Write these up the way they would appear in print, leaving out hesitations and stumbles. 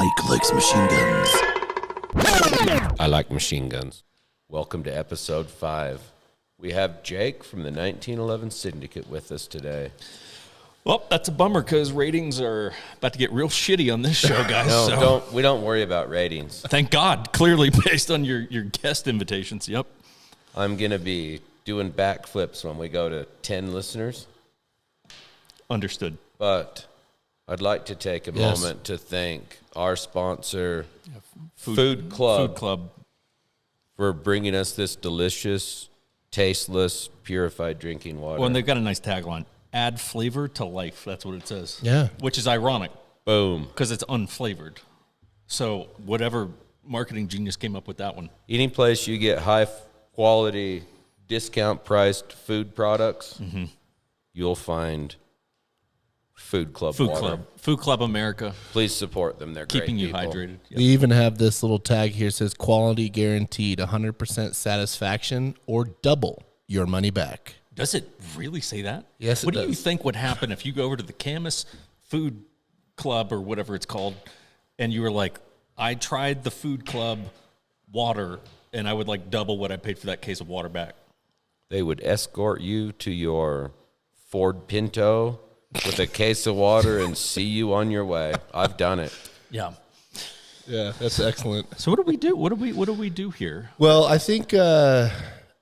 Mike likes machine guns. I like machine guns. Welcome to episode 5. We have Jake from the 1911 Syndicate with us today. Well, that's a bummer because ratings are about to get real shitty on this show, guys. No, we don't worry about ratings. Thank God, clearly based on your guest invitations. Yep. I'm going to be doing backflips when we go to 10 listeners. Understood. But I'd like to take a moment to thank our sponsor, Food Club, for bringing us this delicious, tasteless, purified drinking water. Well, and they've got a nice tagline, add flavor to life. That's what it says. Yeah. Which is ironic. Boom. Because it's unflavored. So whatever marketing genius came up with that one. Any place you get high-quality, discount-priced food products, you'll find Food Club water. Food Club America. Please support them. They're keeping great you people. hydrated. Yep. We even have this little tag here that says quality guaranteed, 100% satisfaction, or double your money back. Does it really say that? Yes, it What do does. you think would happen if you go over to the Camus Food Club or whatever it's called, and you were like, I tried the Food Club water, and I would like double what I paid for that case of water back? They would escort you to your Ford Pinto with a case of water and see you on your way. I've done it. Yeah. Yeah, that's excellent. So what do we do? What do we do here? Well, I think, we're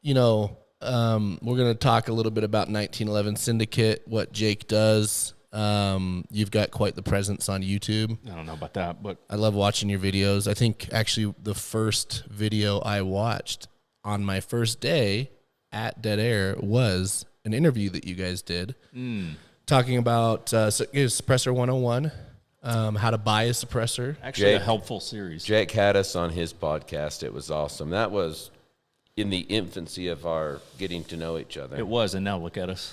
going to talk a little bit about 1911 Syndicate, what Jake does. You've got quite the presence on YouTube. I don't know about that, but I love watching your videos. I think actually the first video I watched on my first day at Dead Air was an interview that you guys did talking about Suppressor 101, how to buy a suppressor. actually a helpful series. Jake had us on his podcast. It was awesome. That was in the infancy of our getting to know each other. It was, and now look at us.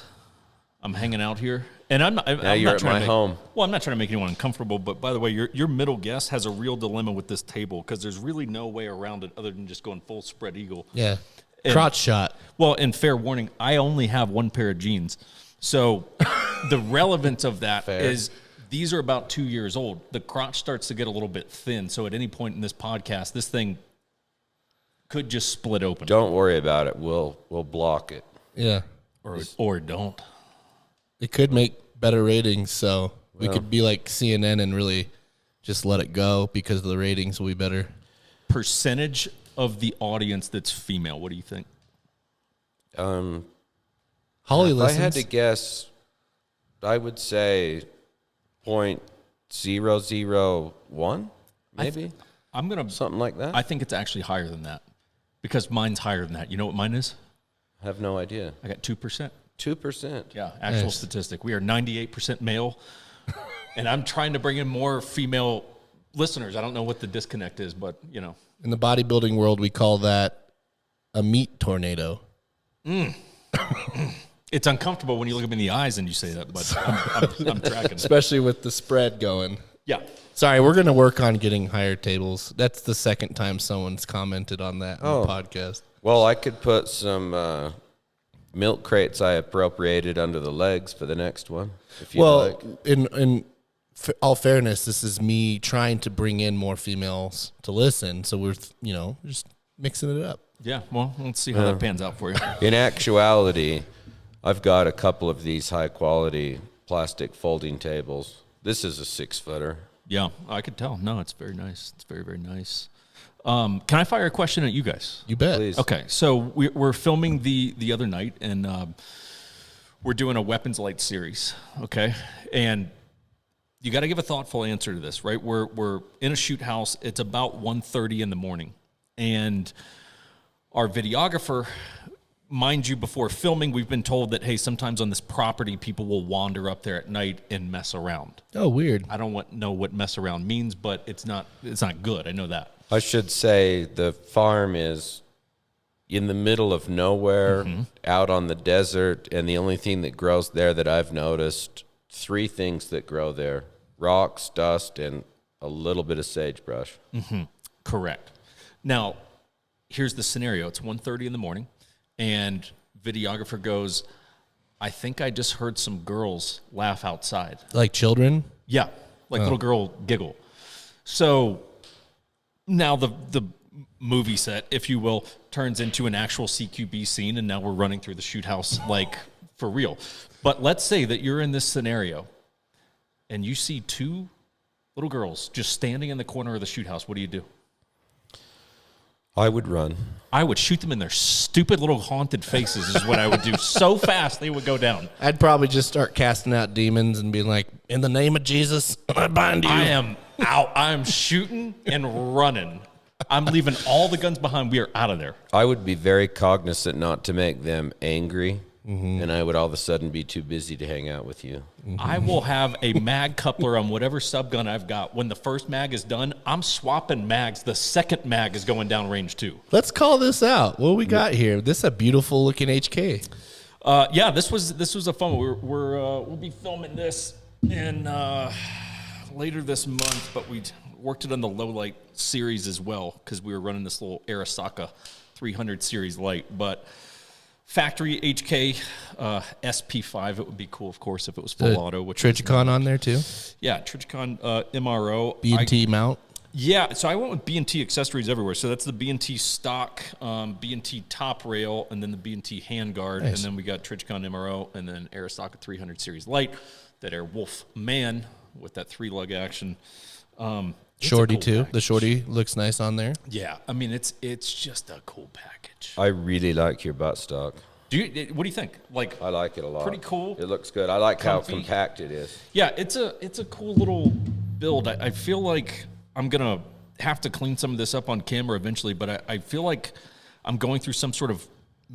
I'm hanging out here, and I'm Now I'm you're not at trying my to make, home. Well, I'm not trying to make anyone uncomfortable, but by the way, your middle guest has a real dilemma with this table because there's really no way around it other than just going full spread eagle. Yeah. And- Crotch shot. Well, and fair warning, I only have one pair of jeans. So the relevance of that is these are about 2 years old. The crotch starts to get a little bit thin. So at any point in this podcast, this thing could just split open. Don't worry about it. We'll block it. Yeah. Or don't. It could make better ratings, so we could be like CNN and really just let it go because the ratings will be better. Percentage of the audience that's female, what do you think? Holly If listens. I had to guess, I would say 0.001, maybe. I'm going to... Something like that. I think it's actually higher than that because mine's higher than that. You know what mine is? I have no idea. I got 2%. 2%. Yeah, actual Nice. statistic. We are 98% male, and I'm trying to bring in more female listeners. I don't know what the disconnect is, but, you know. In the bodybuilding world, we call that a meat tornado. It's uncomfortable when you look at me in the eyes and you say that, but I'm tracking it. Especially with the spread going. Yeah. Sorry, we're going to work on getting higher tables. That's the second time someone's commented on that on the podcast. Well, I could put some milk crates I appropriated under the legs for the next one, if you like. in all fairness, this is me trying to bring in more females to listen. So we're, just mixing it up. Yeah, well, let's see how that pans out for you. In actuality, I've got a couple of these high-quality plastic folding tables. This is a 6-footer. Yeah, I could tell. No, it's very nice. It's very, very nice. Can I fire a question at you guys? You bet. Please. Okay, so we're filming the other night, and we're doing a weapons light series, okay? And you got to give a thoughtful answer to this, right? We're in a shoot house. It's about 1:30 in the morning, and our videographer, mind you, before filming, we've been told that, hey, sometimes on this property, people will wander up there at night and mess around. Oh, weird. I don't know what mess around means, but it's not good. I know that. I should say the farm is in the middle of nowhere, out on the desert, and the only thing that grows there that I've noticed, 3 things that grow there: rocks, dust, and a little bit of sagebrush. Correct. Now, here's the scenario. It's 1:30 in the morning, and videographer goes, I think I just heard some girls laugh outside. Like children? Yeah, like little girl giggle. So now the movie set, if you will, turns into an actual CQB scene, and now we're running through the shoot house like for real. But let's say that you're in this scenario and you see two little girls just standing in the corner of the shoot house. What do you do? I would run. I would shoot them in their stupid little haunted faces is what I would do. So fast they would go down. I'd probably just start casting out demons and being like, in the name of Jesus, I bind you. I am out. I'm shooting and running. I'm leaving all the guns behind. We are out of there. I would be very cognizant not to make them angry, and I would all of a sudden be too busy to hang out with you. I will have a mag coupler on whatever subgun I've got. When the first mag is done, I'm swapping mags. The second mag is going down range too. Let's call this out. What we got here? This is a beautiful looking HK. Yeah, this was a fun one. We'll be filming this in later this month, but we worked it on the low light series as well because we were running this little Arasaka 300 series light. But factory HK SP5, it would be cool, of course, if it was full auto. Which Trichicon on there too? Yeah, Trichicon MRO. B&T mount? Yeah, so I went with B&T accessories everywhere. So that's the B&T stock, B&T top rail, and then the B&T handguard. Nice. And then we got Trichicon MRO, and then Arasaka 300 series light, that Air Wolf Man with that 3-lug action. Shorty cool too. Package. The shorty looks nice on there. Yeah, I mean it's just a cool package. I really like your buttstock. What do you think? Like, I like it a lot. Pretty cool. It looks good. I like Comfy. how compact it is. Yeah, it's a cool little build. I feel like I'm gonna have to clean some of this up on camera eventually, but I feel like I'm going through some sort of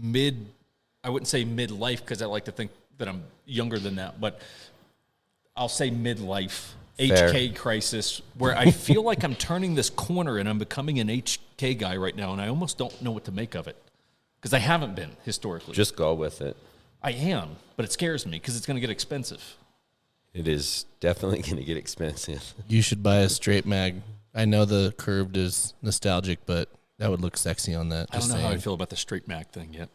I wouldn't say midlife because I like to think that I'm younger than that, but I'll say midlife. Fair. HK crisis, where I feel like I'm turning this corner and I'm becoming an HK guy right now, and I almost don't know what to make of it because I haven't been historically. Just go with it. I am, but it scares me because it's going to get expensive. It is definitely going to get expensive. You should buy a straight mag. I know the curved is nostalgic, but that would look sexy on that. I don't know how I feel about the straight mag thing yet.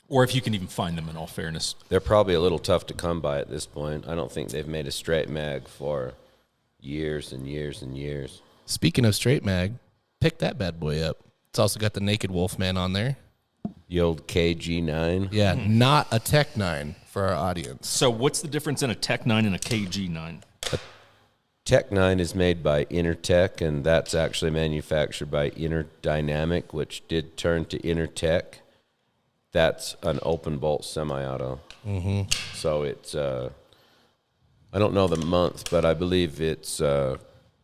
Or if you can even find them, in all fairness. They're probably a little tough to come by at this point. I don't think they've made a straight mag for years and years and years. Speaking of straight mag, pick that bad boy up. It's also got the Naked Wolfman on there. The old KG9. Yeah, not a Tech 9 for our audience. So what's the difference in a Tech 9 and a KG9? Tech 9 is made by Intertech, and that's actually manufactured by Interdynamic, which did turn to Intertech. That's an open bolt semi-auto. Mm-hmm. So it's, I don't know the month, but I believe it's,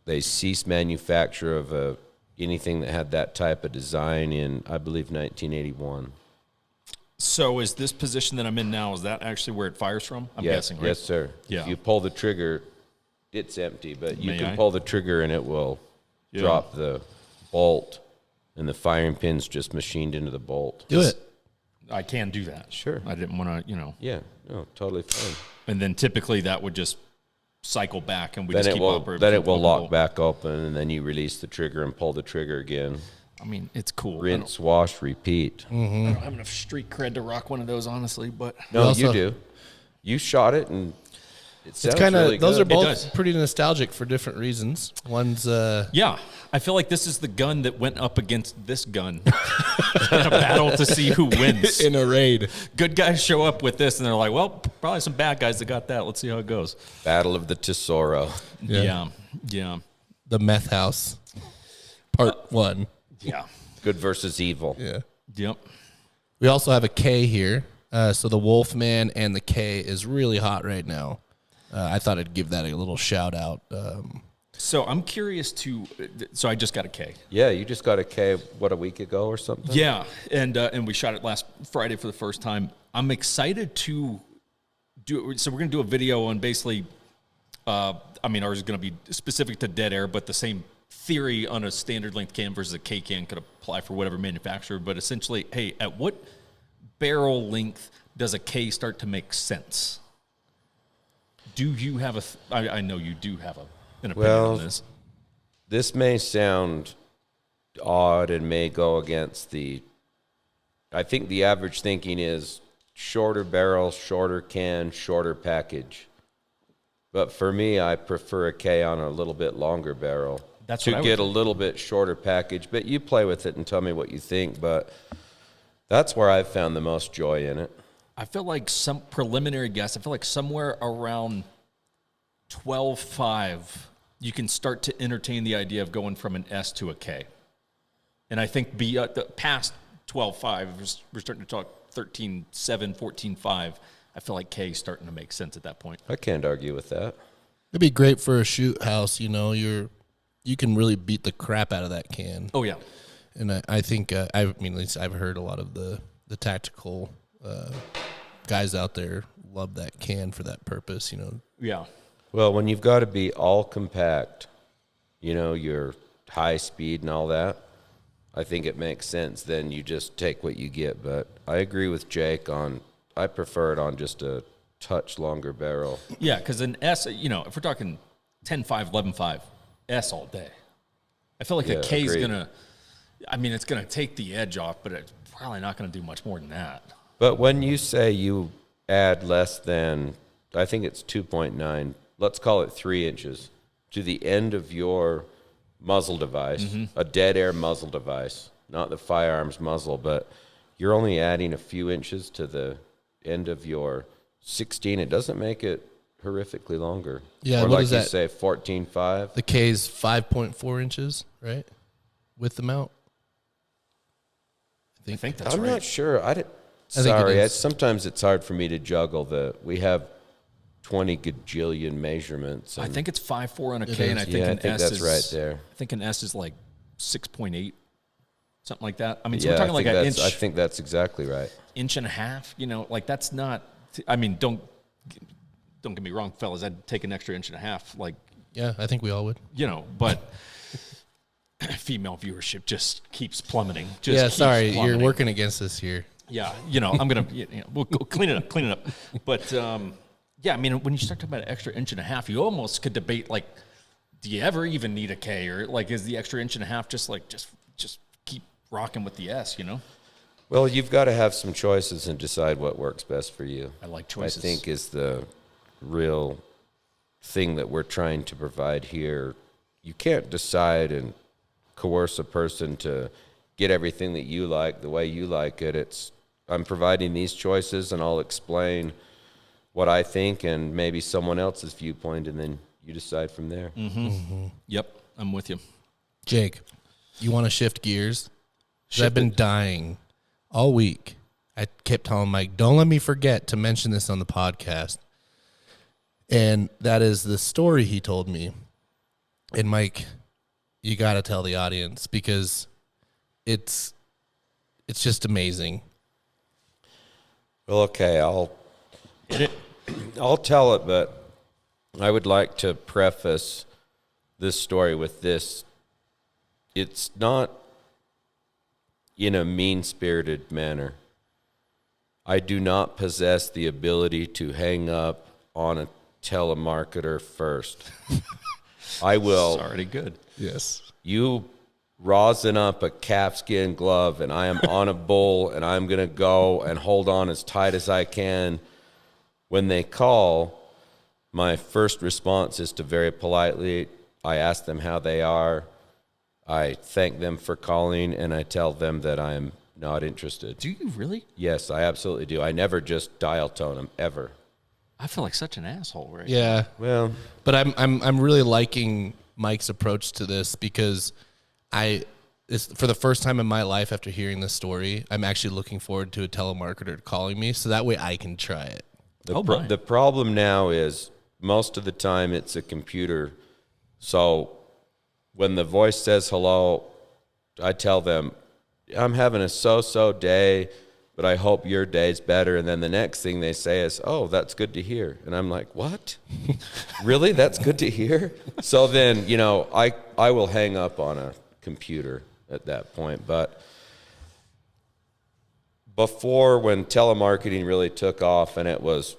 they ceased manufacture of anything that had that type of design in, I believe, 1981. So is this position that I'm in now, is that actually where it fires from? I'm guessing, right? Yes, sir. Yeah. If you pull the trigger, it's empty, but you can pull the trigger and it will drop the bolt, and the firing pin's just machined into the bolt. Do it. I can do that. Sure. I didn't want to, Yeah, no, totally fine. And then typically that would just cycle back and we Then just it keep will, operating. then it will lock back open, and then you release the trigger and pull the trigger again. I mean, it's cool. Rinse, wash, repeat. I don't have enough street cred to rock one of those, honestly, but No, you do. You shot it, and it sounds It's kind of really those good. are It does. both pretty nostalgic for different reasons. One's yeah, I feel like this is the gun that went up against this gun in a battle to see who wins. in a raid. Good guys show up with this, and they're like, well, probably some bad guys that got that. Let's see how it goes. Battle of the Tesoro. Yeah. The Meth House, Part 1. Yeah. Good versus evil. Yeah. Yep. We also have a K here. So the Wolfman and the K is really hot right now. I thought I'd give that a little shout out. So I'm curious so I just got a K. Yeah, you just got a K, a week ago or something? Yeah, and we shot it last Friday for the first time. I'm excited to do it. So we're going to do a video on basically, ours is going to be specific to dead air, but the same theory on a standard length cam versus a K cam could apply for whatever manufacturer. But essentially, hey, at what barrel length does a K start to make sense? Do you have I know you do have an opinion on this. This may sound odd and may go against I think the average thinking is shorter barrel, shorter can, shorter package. But for me, I prefer a K on a little bit longer barrel. That's to what I would get a do. little bit shorter package. But you play with it and tell me what you think. But that's where I've found the most joy in it. I feel like some preliminary guess. I feel like somewhere around 12.5, you can start to entertain the idea of going from an S to a K. And I think past 12.5, we're starting to talk 13.7, 14.5. I feel like K is starting to make sense at that point. I can't argue with that. It'd be great for a shoot house. You know, you can really beat the crap out of that can. Oh yeah, And I think at least I've heard a lot of the tactical guys out there love that can for that purpose. You know. yeah. Well, when you've got to be all compact, you know, your high speed and all that, I think it makes sense. Then you just take what you get. But I agree with Jake I prefer it on just a touch longer barrel. Yeah, because an S, you know, if we're talking 10.5, 11.5, S all day. I feel like a K is going to, it's going to take the edge off, but it's probably not going to do much more than that. But when you say you add less than, I think it's 2.9, let's call it 3 inches, to the end of your muzzle device, a dead air muzzle device, not the firearms muzzle, but you're only adding a few inches to the end of your 16. It doesn't make it horrifically longer. Yeah, or what like is you that? say, 14.5. The K's 5.4 inches, right, with the mount. I think that's I'm right. not sure. think it Sorry, is. sometimes it's hard for me to juggle we have 20 gajillion measurements. I and- think it's 5.4 on a It K, and is. I think Yeah, I an think S that's is right there. I think an S is like 6.8, something like that. I mean, so yeah, we're talking like an I inch, think that's exactly right. inch and a half. You know, like that's not. I mean, don't get me wrong, fellas. I'd take an extra inch and a half, like, Yeah, I think we all would. you know, but female viewership just keeps plummeting. Yeah, Keeps sorry, you're plummeting. working against us here. Yeah, you know, I'm gonna we'll go clean it up. But yeah, I mean, when you start talking about an extra inch and a half, you almost could debate like, do you ever even need a K, or like is the extra inch and a half just keep rocking with the S, you know? Well, you've got to have some choices and decide what works best for you. I like choices. I think is the real thing that we're trying to provide here. You can't decide and coerce a person to get everything that you like the way you like it. I'm providing these choices, and I'll explain what I think and maybe someone else's viewpoint, and then you decide from there. Yep, I'm with you. Jake, you want to shift gears? 'Cause I've been dying all week. I kept telling Mike, don't let me forget to mention this on the podcast. And that is the story he told me. And Mike, you got to tell the audience because it's just amazing. Well, okay, I'll tell it, but I would like to preface this story with this. It's not in a mean-spirited manner. I do not possess the ability to hang up on a telemarketer first. I will. It's already good. Yes. You rosin up a calfskin glove, and I am on a bull, and I'm going to go and hold on as tight as I can. When they call, my first response is to very politely, I ask them how they are. I thank them for calling, and I tell them that I'm not interested. Do you really? Yes, I absolutely do. I never just dial tone them, ever. I feel like such an asshole, right? Yeah. Well, But I'm really liking Mike's approach to this because it's for the first time in my life after hearing this story, I'm actually looking forward to a telemarketer calling me so that way I can try it. the problem now is most of the time it's a computer. So when the voice says hello, I tell them, I'm having a so-so day, but I hope your day's better. And then the next thing they say is, oh, that's good to hear. And I'm like, what? Really? That's good to hear? So then, I will hang up on a computer at that point. But before, when telemarketing really took off and it was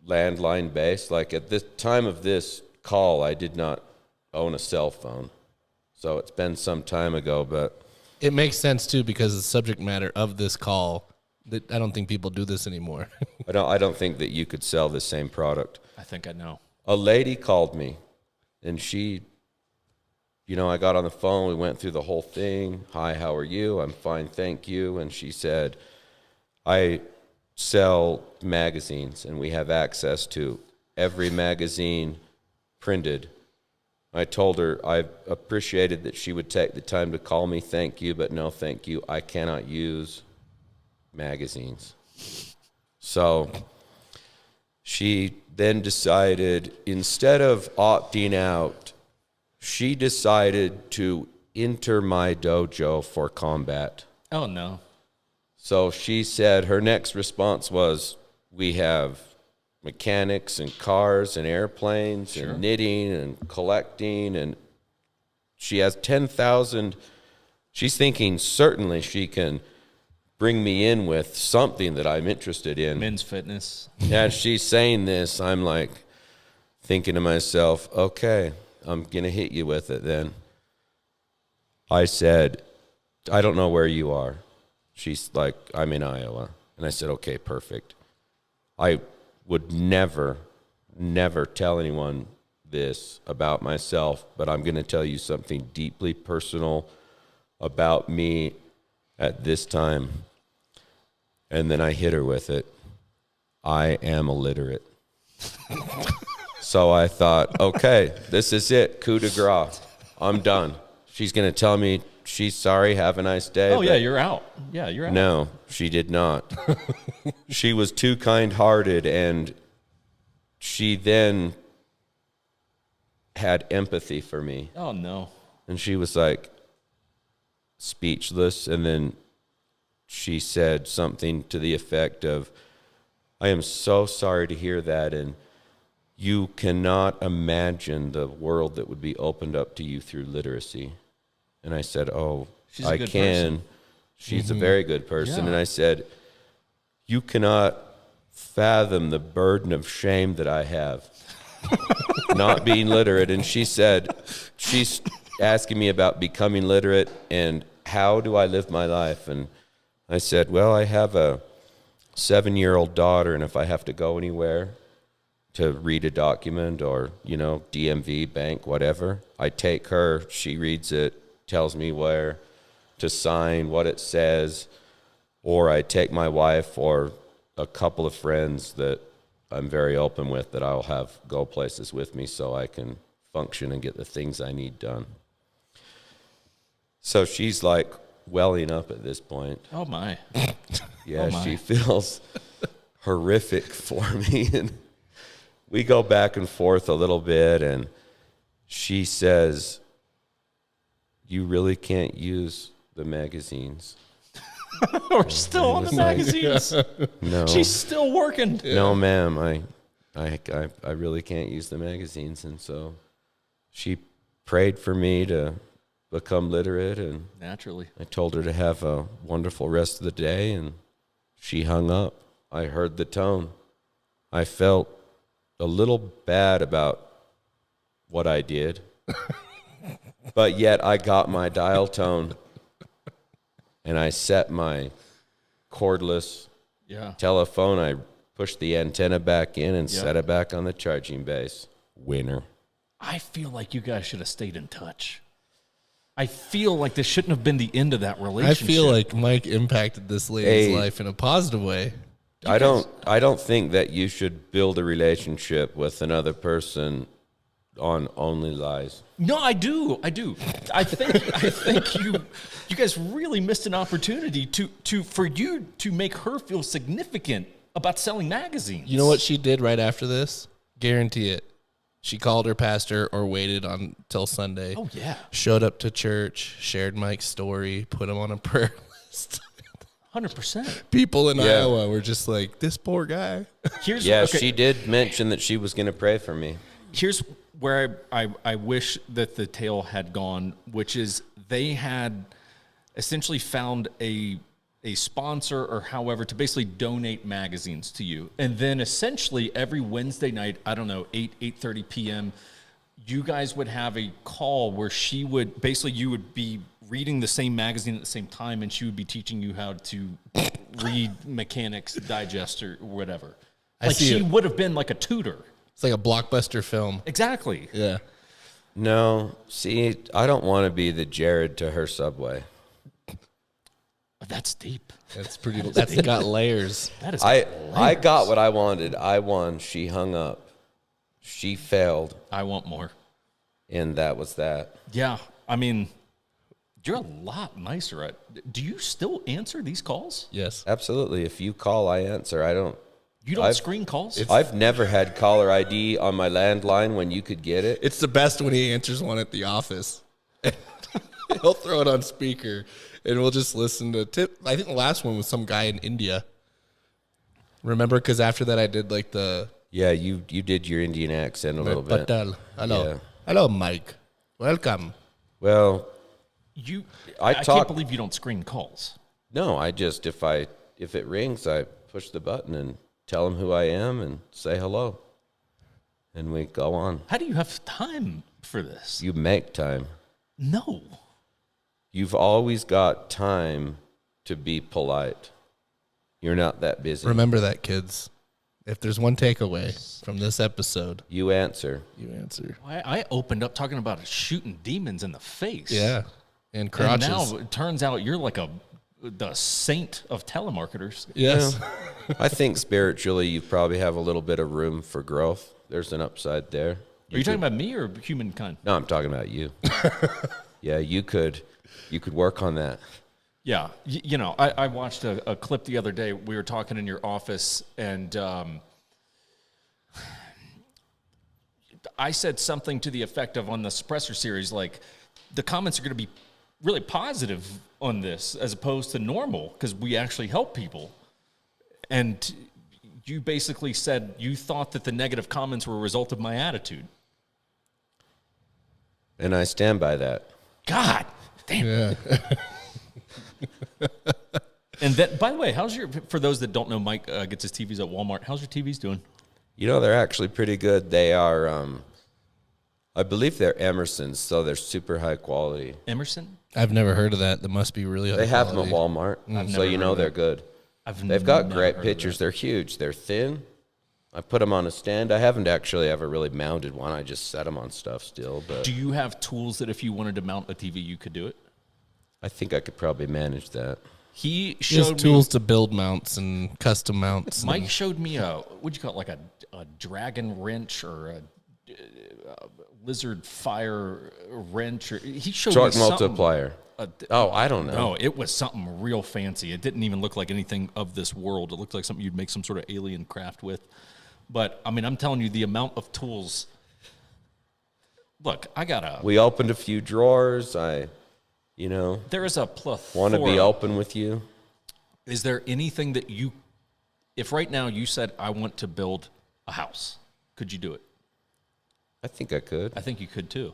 landline based, like at the time of this call, I did not own a cell phone. So it's been some time ago, but It makes sense too because the subject matter of this call, I don't think people do this anymore. I don't think that you could sell the same product. I think I know. a lady called me, and she, I got on the phone. We went through the whole thing. Hi, how are you? I'm fine, thank you. And she said, I sell magazines, and we have access to every magazine printed. I told her I appreciated that she would take the time to call me, thank you, but no thank you. I cannot use magazines. So she then decided, instead of opting out, she decided to enter my dojo for combat. Oh, no. So she said her next response was, we have mechanics and cars and airplanes and knitting and collecting, and she has 10,000. She's thinking certainly she can bring me in with something that I'm interested in. Men's fitness. As she's saying this, I'm like thinking to myself, okay, I'm going to hit you with it then. I said, I don't know where you are. She's like, I'm in Iowa. And I said, okay, perfect. I would never tell anyone this about myself, but I'm going to tell you something deeply personal about me at this time. And then I hit her with it. I am illiterate. So I thought, okay, this is it. Coup de grace. I'm done. She's going to tell me she's sorry, have a nice day. Oh, yeah, you're out. Yeah, you're out. No, she did not. She was too kind-hearted, and she then had empathy for me. Oh, no. And she was like speechless, and then she said something to the effect of, I am so sorry to hear that, and you cannot imagine the world that would be opened up to you through literacy. And I said, oh, I can. Person. She's a very good person. Yeah. And I said, you cannot fathom the burden of shame that I have not being literate. And she said, she's asking me about becoming literate and how do I live my life? And I said, well, I have a 7-year-old daughter, and if I have to go anywhere to read a document or, DMV, bank, whatever, I take her, she reads it, tells me where to sign, what it says, or I take my wife or a couple of friends that I'm very open with that I'll have go places with me so I can function and get the things I need done. So she's like welling up at this point. Oh, my. Yeah, oh my. She feels horrific for me. And we go back and forth a little bit, and she says, you really can't use the magazines. We're still on the magazines. No. She's still working. No, ma'am. I really can't use the magazines. And so she prayed for me to become literate, and naturally I told her to have a wonderful rest of the day, and she hung up. I heard the tone. I felt a little bad about what I did. But yet I got my dial tone, and I set my cordless telephone. I pushed the antenna back in and set it back on the charging base. Winner. I feel like you guys should have stayed in touch. I feel like this shouldn't have been the end of that relationship. I feel like Mike impacted this lady's life in a positive way. I don't think that you should build a relationship with another person on only lies. No, I do. I think you guys really missed an opportunity for you to make her feel significant about selling magazines. You know what she did right after this? Guarantee it. She called her pastor or waited until Sunday. Oh, yeah. Showed up to church, shared Mike's story, put him on a prayer list. 100%. People in Iowa were just like, this poor guy. She did mention that she was going to pray for me. Here's where I wish that the tale had gone, which is they had essentially found a sponsor or however to basically donate magazines to you. And then essentially every Wednesday night, I don't know, 8:30 p.m., you guys would have a call where she would, basically you would be reading the same magazine at the same time, and she would be teaching you how to read Mechanics Digest or whatever. Like she would have been like a tutor. It's like a blockbuster film. Exactly. Yeah. No, see, I don't want to be the Jared to her Subway. That's deep. That's pretty. That's got layers. That is. I got what I wanted. I won. She hung up. She failed. I want more. And that was that. Yeah. I mean, you're a lot nicer at. Do you still answer these calls? Yes. Absolutely. If you call, I answer. I don't. You don't screen calls? I've never had caller ID on my landline when you could get it. It's the best when he answers one at the office. He'll throw it on speaker, and we'll just listen to tip. I think the last one was some guy in India. Remember? Because after that, I did like the. Yeah, you did your Indian accent a little bit. Hello. Yeah. Hello, Mike. Welcome. Well, I can't believe you don't screen calls. No, I just if it rings, I push the button and tell them who I am and say hello, and we go on. How do you have time for this? You make time. No. You've always got time to be polite. You're not that busy. Remember that, kids. If there's one takeaway from this episode, you answer. you answer. I opened up talking about shooting demons in the face. Yeah. And crotches. And now it turns out you're like the saint of telemarketers. Yes. I think spiritually you probably have a little bit of room for growth. There's an upside there. Are you talking about me or humankind? No, I'm talking about you. Yeah, you could work on that. Yeah. You know, I watched a clip the other day. We were talking in your office, and I said something to the effect of, on the suppressor series, like, the comments are going to be really positive on this as opposed to normal because we actually help people. And you basically said you thought that the negative comments were a result of my attitude. And I stand by that. God damn. Yeah. And that, by the way, for those that don't know, Mike gets his TVs at Walmart. How's your TVs doing? You know, they're actually pretty good. They are, I believe they're Emerson's, so they're super high quality. Emerson? I've never heard of that. That must be really high They have them quality. at Walmart, so you know they're good. They've got great pictures. They're huge. They're thin. I put them on a stand. I haven't actually ever really mounted one. I just set them on stuff still. But Do you have tools that if you wanted to mount a TV, you could do it? I think I could probably manage that. He He has showed tools me. to build mounts and custom mounts. Mike showed me what'd you call it, like a dragon wrench or a lizard fire wrench? Or he showed Torque me something. multiplier. I don't know. No, it was something real fancy. It didn't even look like anything of this world. It looked like something you'd make some sort of alien craft with. But, I mean, I'm telling you, the amount of tools. Look, We opened a few drawers. There is a plethora. want to be open with you. Is there anything that if right now you said, I want to build a house, could you do it? I think I could. I think you could too.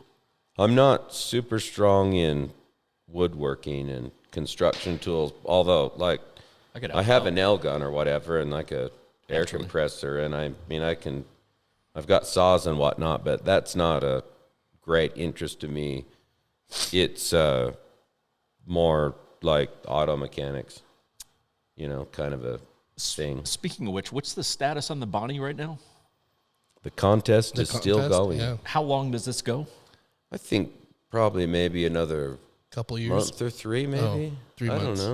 I'm not super strong in woodworking and construction tools, although, like, I have a nail gun or whatever and, like, a air compressor, and I've got saws and whatnot, but that's not a great interest to me. It's more like auto mechanics, kind of a thing. Speaking of which, what's the status on the Bonnie right now? The contest is still going. Yeah. How long does this go? I think probably maybe another Couple years. month or three, maybe. 3 months. I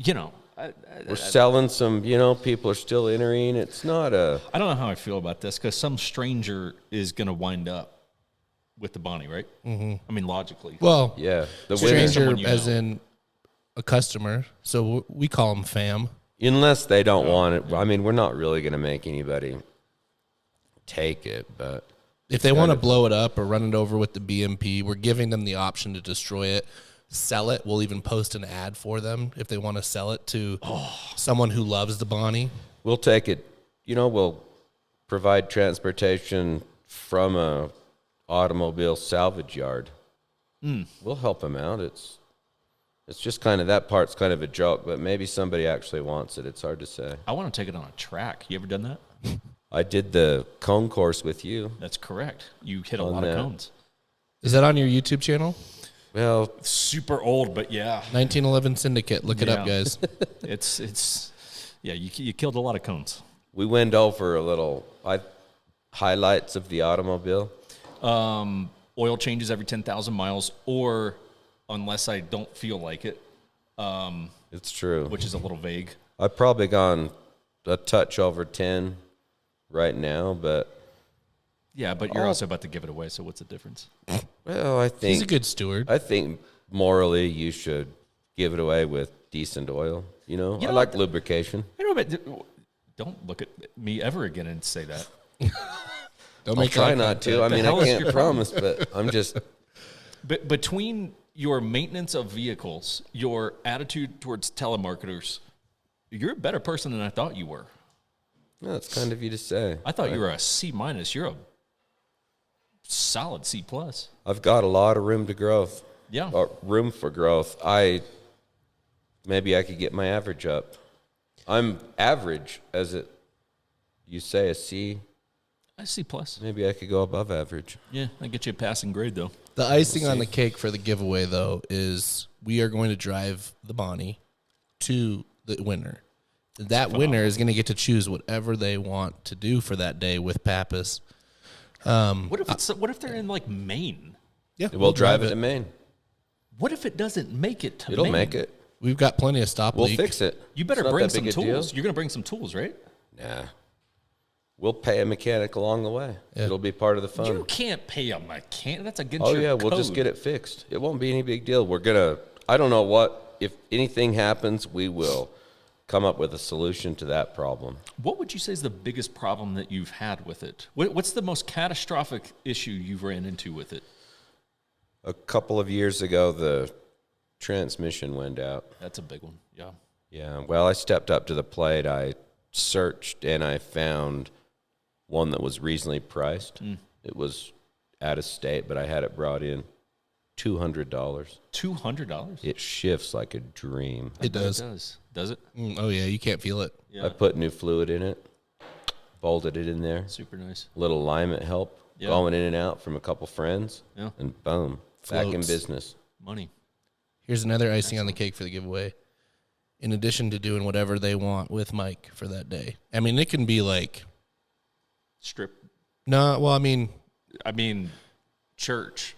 don't know. We're selling some, people are still entering. It's not a... I don't know how I feel about this because some stranger is going to wind up with the Bonnie, right? Mm-hmm. I mean, logically. Well, Yeah. The stranger winner, as in a customer. So we call them fam. unless they don't want it. I mean, we're not really going to make anybody take it, but... If they want to blow it up or run it over with the BMP, we're giving them the option to destroy it, sell it. We'll even post an ad for them if they want to sell it to someone who loves the Bonnie. We'll take it. We'll provide transportation from a automobile salvage yard. We'll help them out. It's just kind of, that part's kind of a joke, but maybe somebody actually wants it. It's hard to say. I want to take it on a track. You ever done that? I did the cone course with you. That's correct. You hit a lot of cones. Is that on your YouTube channel? Well, Super old, but yeah. 1911 Syndicate. Look it up, guys. It's you killed a lot of cones. we went over a little. I highlights of the automobile? Oil changes every 10,000 miles, or unless I don't feel like it. It's true. Which is a little vague. I've probably gone a touch over 10 right now, but... Yeah, but you're also about to give it away, so what's the difference? Well, I think... He's a good steward. I think morally you should give it away with decent oil. You know I like lubrication. Don't look at me ever again and say that. I'll try not to. I mean, I can't promise, but I'm just... But between your maintenance of vehicles, your attitude towards telemarketers, you're a better person than I thought you were. No, that's kind of you to say. I thought you were a C-. You're a solid C+. I've got a lot of room to growth. Yeah. Room for growth. Maybe I could get my average up. I'm average, you say, a C. A C+. Maybe I could go above average. Yeah, I get you a passing grade, though. The icing on the cake for the giveaway, though, is we are going to drive the Bonnie to the winner. That winner is going to get to choose whatever they want to do for that day with Pappas. What if they're in like Maine? Yeah, we'll drive it to Maine. What if it doesn't make it to Maine? It'll make it. We've got plenty of stop We'll leak. fix it. You better bring some tools. You're going to bring some tools, right? Nah. We'll pay a mechanic along the way. Yeah. It'll be part of the fun. You can't pay a mechanic. That's against your code. We'll just get it fixed. It won't be any big deal. I don't know if anything happens, we will come up with a solution to that problem. What would you say is the biggest problem that you've had with it? What's the most catastrophic issue you've ran into with it? A couple of years ago, the transmission went out. That's a big one, yeah. Yeah, well, I stepped up to the plate. I searched, and I found one that was reasonably priced. It was out of state, but I had it brought in $200. $200? It shifts like a dream. It does. It does. Does it? Oh, yeah, you can't feel it. Yeah. I put new fluid in it, bolted it in there. Super nice. Little alignment help, going in and out from a couple friends, and boom, back in business. Money. Here's another icing on the cake for the giveaway. In addition to doing whatever they want with Mike for that day. I mean, it can be like... Strip. No, well, I mean, church.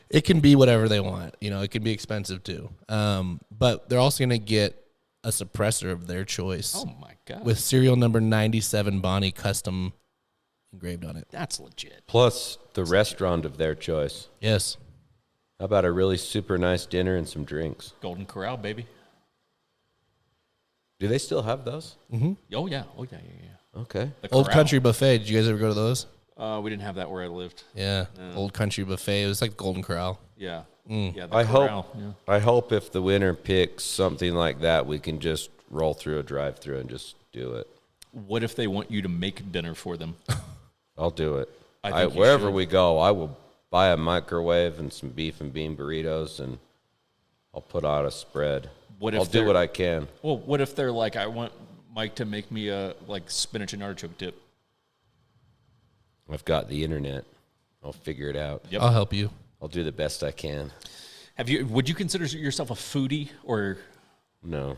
It can be whatever they want. You know, it can be expensive too. But they're also going to get a suppressor of their choice. Oh, my God. With serial number 97 Bonnie custom engraved on it. That's legit. Plus the restaurant of their choice. Yes. How about a really super nice dinner and some drinks? Golden Corral, baby. Do they still have those? Mm-hmm. Oh, yeah. Okay. Old Country Buffet. Did you guys ever go to those? We didn't have that where I lived. Yeah. Old Country Buffet. It was like Golden Corral. Yeah. Yeah. I hope if the winner picks something like that, we can just roll through a drive-through and just do it. What if they want you to make dinner for them? I'll do it. Wherever we go, I will buy a microwave and some beef and bean burritos, and I'll put out a spread. I'll do what I can. Well, what if they're like, I want Mike to make me a spinach and artichoke dip? I've got the internet. I'll figure it out. Yep. I'll help you. I'll do the best I can. Would you consider yourself a foodie or? No.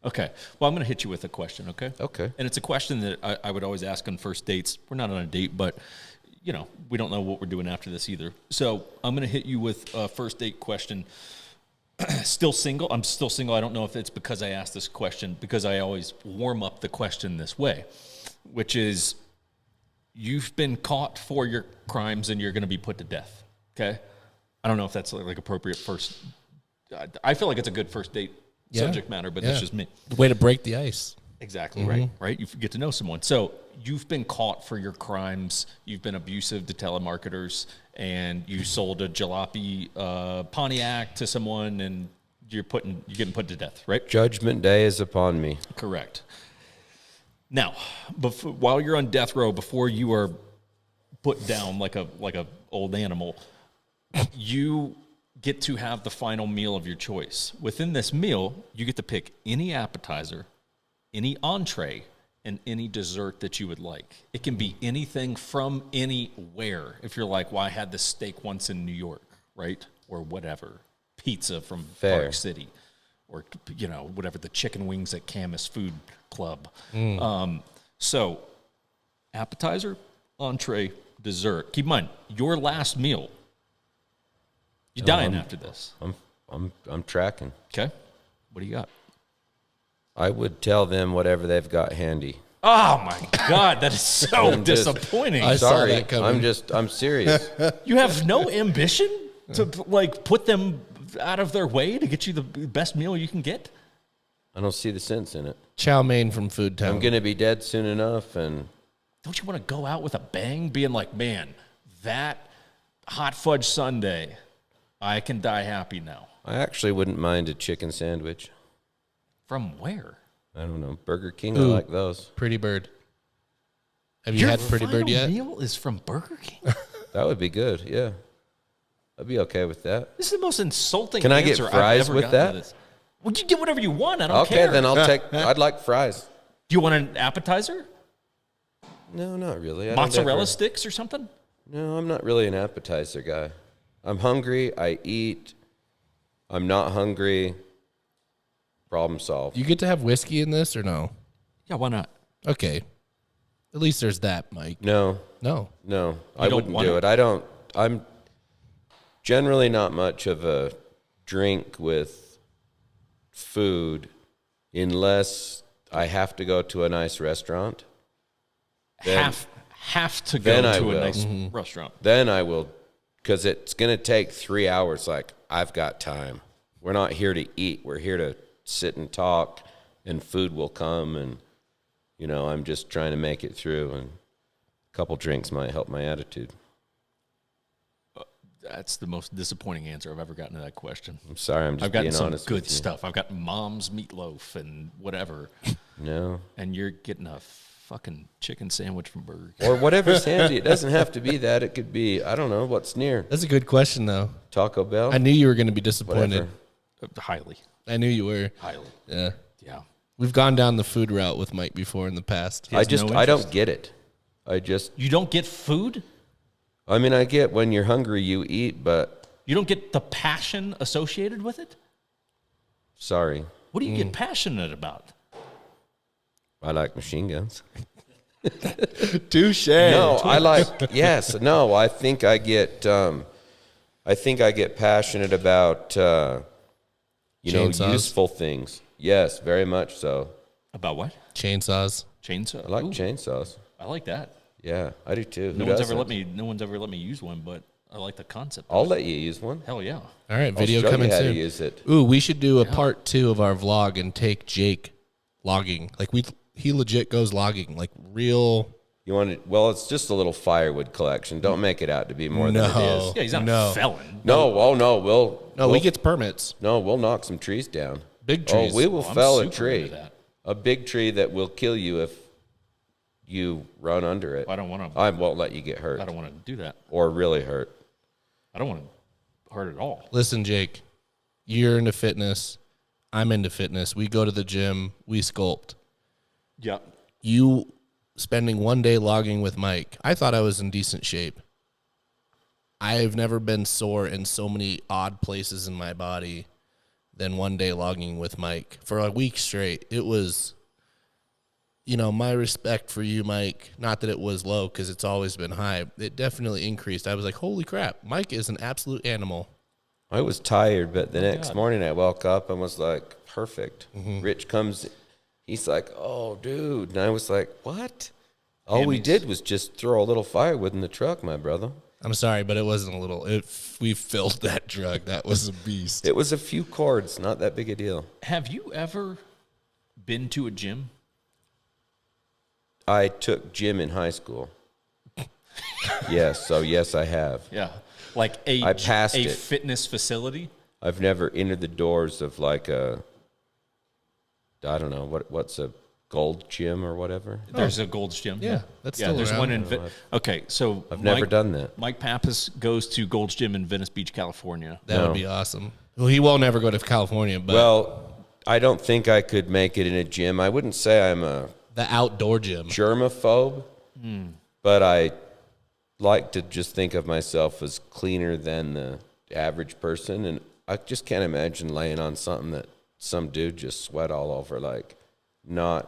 Okay. Well, I'm going to hit you with a question, okay? Okay. And it's a question that I would always ask on first dates. We're not on a date, but, we don't know what we're doing after this either. So I'm going to hit you with a first date question. Still single? I'm still single. I don't know if it's because I asked this question, because I always warm up the question this way, which is, you've been caught for your crimes and you're going to be put to death, okay? I don't know if that's like appropriate first. I feel like it's a good first date subject matter, but that's just me. The way to break the ice. Exactly, right? You get to know someone. So you've been caught for your crimes. You've been abusive to telemarketers, and you sold a jalopy Pontiac to someone, and you're getting put to death, right? Judgment Day is upon me. Correct. Now, while you're on death row, before you are put down like a old animal, you get to have the final meal of your choice. Within this meal, you get to pick any appetizer, any entree, and any dessert that you would like. It can be anything from anywhere. If you're like, well, I had this steak once in New York, right? Or whatever. Pizza from Park City. Or, whatever, the chicken wings at Camus Food Club. So appetizer, entree, dessert. Keep in mind, your last meal. You're dying after this. I'm tracking. Okay. What do you got? I would tell them whatever they've got handy. Oh my God, that is so disappointing. I saw Sorry, that coming. I'm serious. You have no ambition to like put them out of their way to get you the best meal you can get? I don't see the sense in it. Chow mein from Food Town. I'm gonna be dead soon enough, and Don't you want to go out with a bang, being like, man, that hot fudge sundae, I can die happy now. I actually wouldn't mind a chicken sandwich. From where? I don't know, Burger King. Ooh. I like those. Pretty Bird. Have you had Pretty Bird yet? Your meal is from Burger King? That would be good. Yeah, I'd be okay with that. This is the most insulting Can I get answer I've fries ever with gotten to that? this. Well, you get whatever you want. I don't Okay, care. then I'll take. I'd like fries. Do you want an appetizer? No, not really. I don't Mozzarella ever- sticks or something? No, I'm not really an appetizer guy. I'm hungry. I eat. I'm not hungry. Problem solved. You get to have whiskey in this or no? Yeah, why not? Okay. At least there's that, Mike. No, No. I don't wouldn't want do it? it. I don't. I'm generally not much of a drink with food unless I have to go to a nice restaurant. Then- Have to go then I to a will. nice restaurant. Then I will, because it's going to take 3 hours. Like, I've got time. We're not here to eat. We're here to sit and talk, and food will come. And, you know, I'm just trying to make it through. And a couple drinks might help my attitude. That's the most disappointing answer I've ever gotten to that question. I'm sorry. I'm just I've gotten being some honest good with you. stuff. I've got mom's meatloaf and whatever. No. And you're getting a fucking chicken sandwich from Burger King. Or whatever's handy. It doesn't have to be that. It could be, I don't know, what's near. That's a good question, though. Taco Bell? I knew you were going to be disappointed. Whatever. Highly. I knew you were. Highly. Yeah. Yeah. We've gone down the food route with Mike before in the past. I has just, no I don't interest. get it. I just, You don't get food? I mean, I get when you're hungry, you eat, but You don't get the passion associated with it? sorry. What do you get passionate about? I like machine guns. Touche. No, I like, yes, no, I think I get passionate about, you know, Chainsaws? useful things. Yes, very much so. About what? Chainsaws. Chainsaw. I like Ooh, chainsaws. I like that. Yeah, I do too. No Who one's ever doesn't? let me use one, but I like the concept. I'll let you use one. Hell yeah. All right, I'll video show coming you how soon. to use it. Ooh, we should do a part 2 of our vlog and take Jake logging. Like he legit goes logging, like real. You want to? Well, it's just a little firewood collection. Don't make it out to be more than it No. is. Yeah, he's not No. a felon. No, oh no, No, he gets permits. No, we'll knock some trees down. Big trees. Oh, we will I'm fell a super tree. into that. A big tree that will kill you if you run under it. I don't want to. I won't let you get hurt I don't want to do that. or really hurt. I don't want to hurt at all. Listen, Jake, you're into fitness. I'm into fitness. We go to the gym. We sculpt. Yeah. You spending one day logging with Mike. I thought I was in decent shape. I've never been sore in so many odd places in my body than one day logging with Mike for a week straight. It was, you know, my respect for you, Mike, not that it was low because it's always been high. It definitely increased. I was like, holy crap, Mike is an absolute animal. I was tired, but the next God. morning I woke up and was like, perfect. Mm-hmm. Rich comes, he's like, oh, dude. And I was like, what? All we Hammies. did was just throw a little firewood in the truck, my brother. I'm sorry, but it wasn't a little. We filled that truck. That was a beast. It was a few cords, not that big a deal. Have you ever been to a gym? I took gym in high school. Yes, so yes, I have. Yeah. Like I passed a it. fitness facility? I've never entered the doors of like a, I don't know, what's a gold gym or whatever. There's a Gold's Gym. Yeah, that's still there's around. one in. Okay, so I've never done that. Mike Pappas goes to Gold's Gym in Venice Beach, California. That No. would be awesome. Well, he won't ever go to California, but Well, I don't think I could make it in a gym. I wouldn't say I'm a the outdoor gym. germaphobe, but I like to just think of myself as cleaner than the average person, and I just can't imagine laying on something that some dude just sweat all over, like not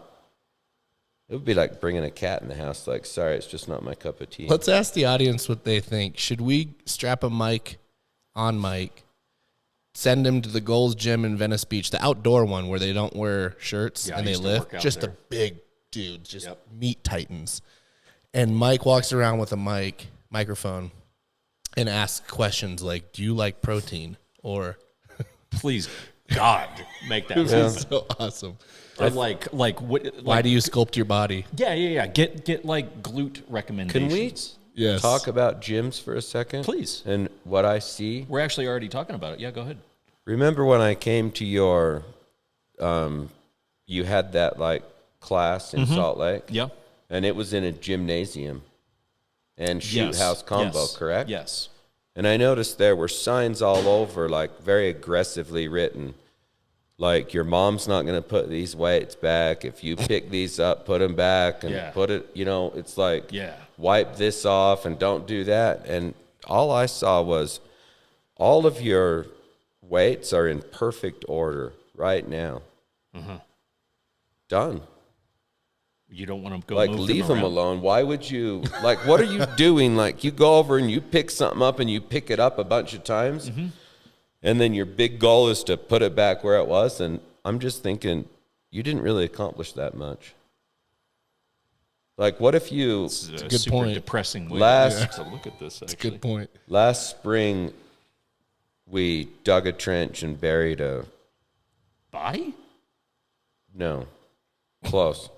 It would be like bringing a cat in the house. Like, sorry, it's just not my cup of tea. Let's ask the audience what they think. Should we strap a mic on Mike, send him to the Gold's Gym in Venice Beach, the outdoor one where they don't wear shirts and they lift? Just there. A big dude, just meat titans. And Mike walks around with a microphone and asks questions like, do you like protein? Or please, God, make that so awesome. Or like what? Why do you sculpt your body? Yeah. Get like glute recommendations. Can we talk about gyms for a second? Please. And what I see? We're actually already talking about it. Yeah, go ahead. Remember when I came to your, you had that like class in Salt Lake? Yeah. And it was in a gymnasium and shoot house combo, correct? Yes. And I noticed there were signs all over, like very aggressively written, like your mom's not going to put these weights back. If you pick these up, put them back and put it, it's like wipe this off and don't do that. And all I saw was all of your weights are in perfect order right now. Done. You don't want to go like leave them alone. Why would you like what are you doing? Like you go over and you pick something up and you pick it up a bunch of times and then your big goal is to put it back where it was. And I'm just thinking you didn't really accomplish that much. Like what if you it's a good super point. Depressing way to look at this. It's a good point. Last spring we dug a trench and buried a body? No. Close.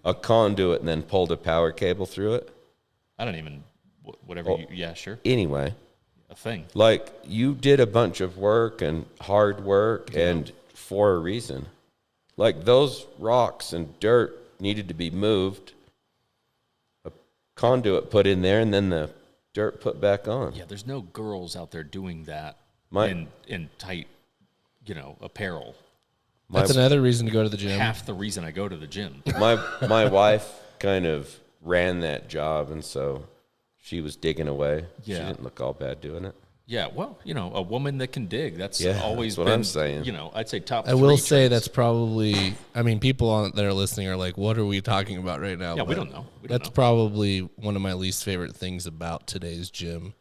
A conduit and then pulled a power cable through it. I don't even, whatever sure. Anyway. A thing. Like, you did a bunch of work and hard work and for a reason. Like, those rocks and dirt needed to be moved, a conduit put in there, and then the dirt put back on. Yeah, there's no girls out there doing that in tight, apparel. That's another reason to go to the gym. Half the reason I go to the gym. My wife kind of ran that job, and so she was digging away. Yeah. She didn't look all bad doing it. Yeah, well, a woman that can dig. That's always that's what been, I'm saying. I'd say top I will say that's probably, people that are listening are like, what are we talking about right now? Yeah, we don't know. That's probably one of my least favorite things about today's gym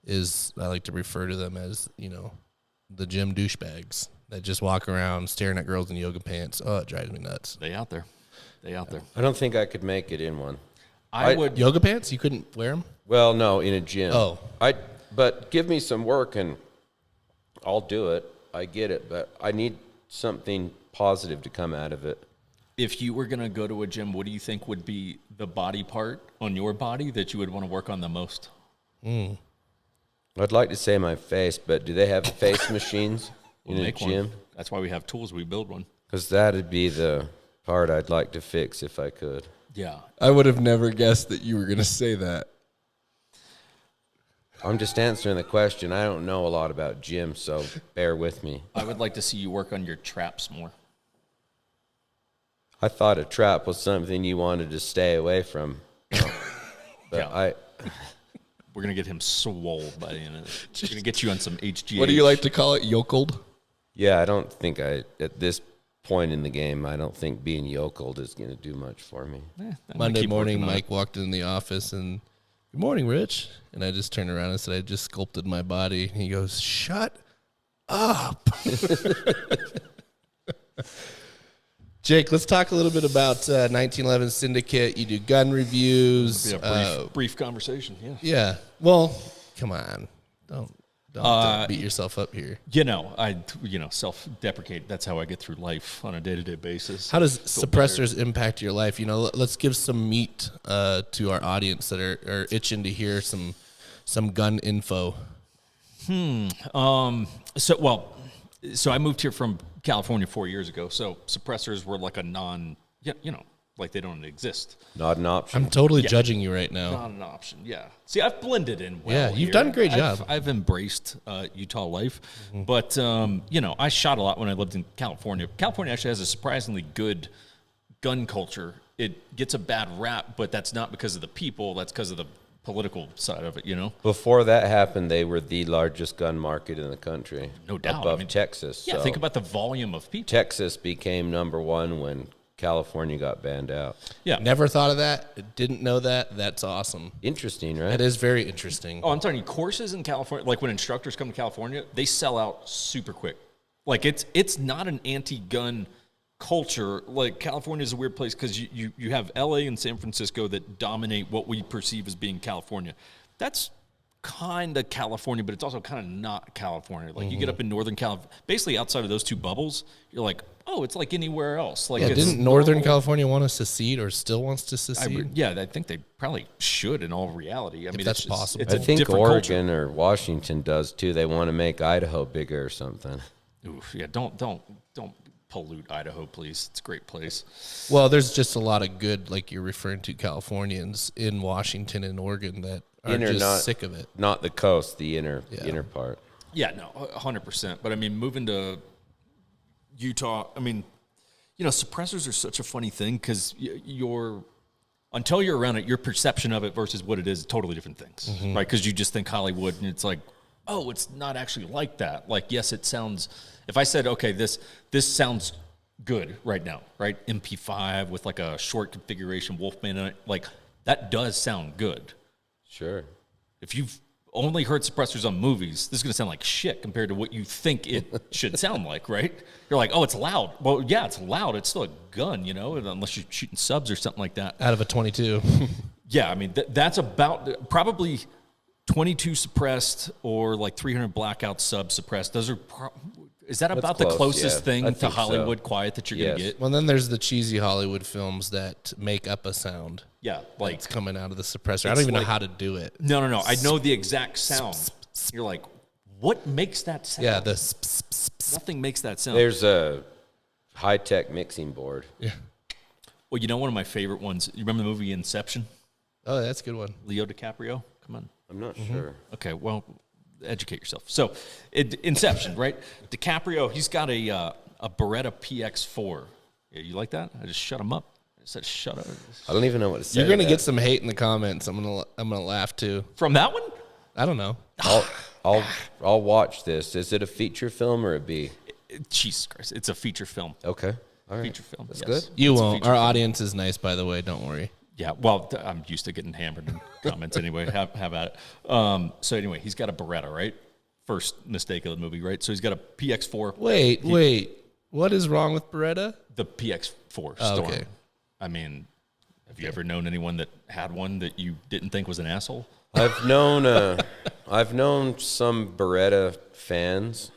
is I like to refer to them as, the gym douchebags that just walk around staring at girls in yoga pants. Oh, it drives me nuts. They out there. I don't think I could make it in one. I would. Yoga pants? You couldn't wear them? Well, no, in a gym. Oh. But give me some work and I'll do it. I get it, but I need something positive to come out of it. If you were going to go to a gym, what do you think would be the body part on your body that you would want to work on the most? I'd like to say my face, but do they have face machines in a gym? One. That's why we have tools. We build one. Because that'd be the part I'd like to fix if I could. Yeah. I would have never guessed that you were going to say that. I'm just answering the question. I don't know a lot about gyms, so bear with me. I would like to see you work on your traps more. I thought a trap was something you wanted to stay away from. But we're going to get him swole by the end of it. We're going to get you on some HGH. What do you like to call it? Yokeled? Yeah, I don't think at this point in the game, I don't think being yokeled is going to do much for me. Monday morning, Mike walked in the office and, good morning, Rich. And I just turned around and said, I just sculpted my body. And he goes, shut up. Jake, let's talk a little bit about 1911 Syndicate. You do gun reviews. It'll be a brief conversation, Yeah. Well, come on. Don't beat yourself up here. I self-deprecate. That's how I get through life on a day-to-day basis. How does suppressors impact your life? Let's give some meat to our audience that are itching to hear some gun info. So I moved here from California 4 years ago. So suppressors were like a like they don't exist. Not an option. I'm totally judging you right now. Not an option, yeah. See, I've blended in well. Yeah, you've done a great job. I've embraced Utah life. But, I shot a lot when I lived in California. California actually has a surprisingly good gun culture. It gets a bad rap, but that's not because of the people. That's because of the political side of it, Before that happened, they were the largest gun market in the country. No doubt. Above Texas. Yeah, so think about the volume of people. Texas became number one when California got banned out. Yeah. Never thought of that. Didn't know that. That's awesome. Interesting, right? That is very interesting. Oh, I'm telling you, courses in California, like when instructors come to California, they sell out super quick. Like it's not an anti-gun culture. Like California is a weird place because you have LA and San Francisco that dominate what we perceive as being California. That's kind of California, but it's also kind of not California. Like you get up in Northern California, basically outside of those two bubbles, you're like, oh, it's like anywhere else. Like, Yeah, it's didn't Northern California want to secede or still wants to secede? I think they probably should in all reality. I mean, that's it's just, possible. It's I a think different Oregon culture. or Washington does too. They want to make Idaho bigger or something. Oof, yeah, don't pollute Idaho, please. It's a great place. Well, there's just a lot of good, like you're referring to, Californians in Washington and Oregon that are just sick of it. Not the coast, the inner part. Yeah, no, 100%. But I mean, moving to Utah, I mean, suppressors are such a funny thing because until you're around it, your perception of it versus what it is totally different things, right? Because you just think Hollywood, and it's like, oh, it's not actually like that. Like, yes, it sounds. If I said, okay, this sounds good right now, right? MP5 with like a short configuration Wolfman in it, like that does sound good. Sure. If you've only heard suppressors on movies, this is going to sound like shit compared to what you think it should sound like, right? You're like, oh, it's loud. Well, yeah, it's loud. It's still a gun, unless you're shooting subs or something like that. Out of a 22. Yeah, I mean, that's about probably 22 suppressed or like 300 blackout sub suppressed. Those are is that about close, the closest yeah. thing I to think Hollywood so. quiet that you're going to get? Well, then there's the cheesy Hollywood films that make up a sound. Yeah, like It's coming out of the suppressor. I don't even know how to do it. no. I know the exact sound. You're like, what makes that sound? Yeah, Nothing makes that sound. There's a high-tech mixing board. yeah. Well, one of my favorite ones. You remember the movie Inception? Oh, that's a good one. Leo DiCaprio? Come on. I'm not sure. Okay, well, educate yourself. So, Inception, right? DiCaprio, he's got a Beretta PX4. Yeah, you like that? I just shut him up. I said shut up. I don't even know what to say. You're gonna to get that. some hate in the comments. I'm gonna laugh too. From that one? I don't know. I'll watch this. Is it a feature film or a B? Jesus Christ, it's a feature film. Okay. All right. Feature film. That's yes. good. You It's a won't. feature Our film. audience is nice, by the way. Don't worry. Yeah, well, I'm used to getting hammered in comments anyway. Have at it. So anyway, he's got a Beretta, right? First mistake of the movie, right? So he's got a PX4. Wait. What is wrong with Beretta? The PX4 Storm. Oh, okay. I mean, have you ever known anyone that had one that you didn't think was an asshole? I've known some Beretta fans.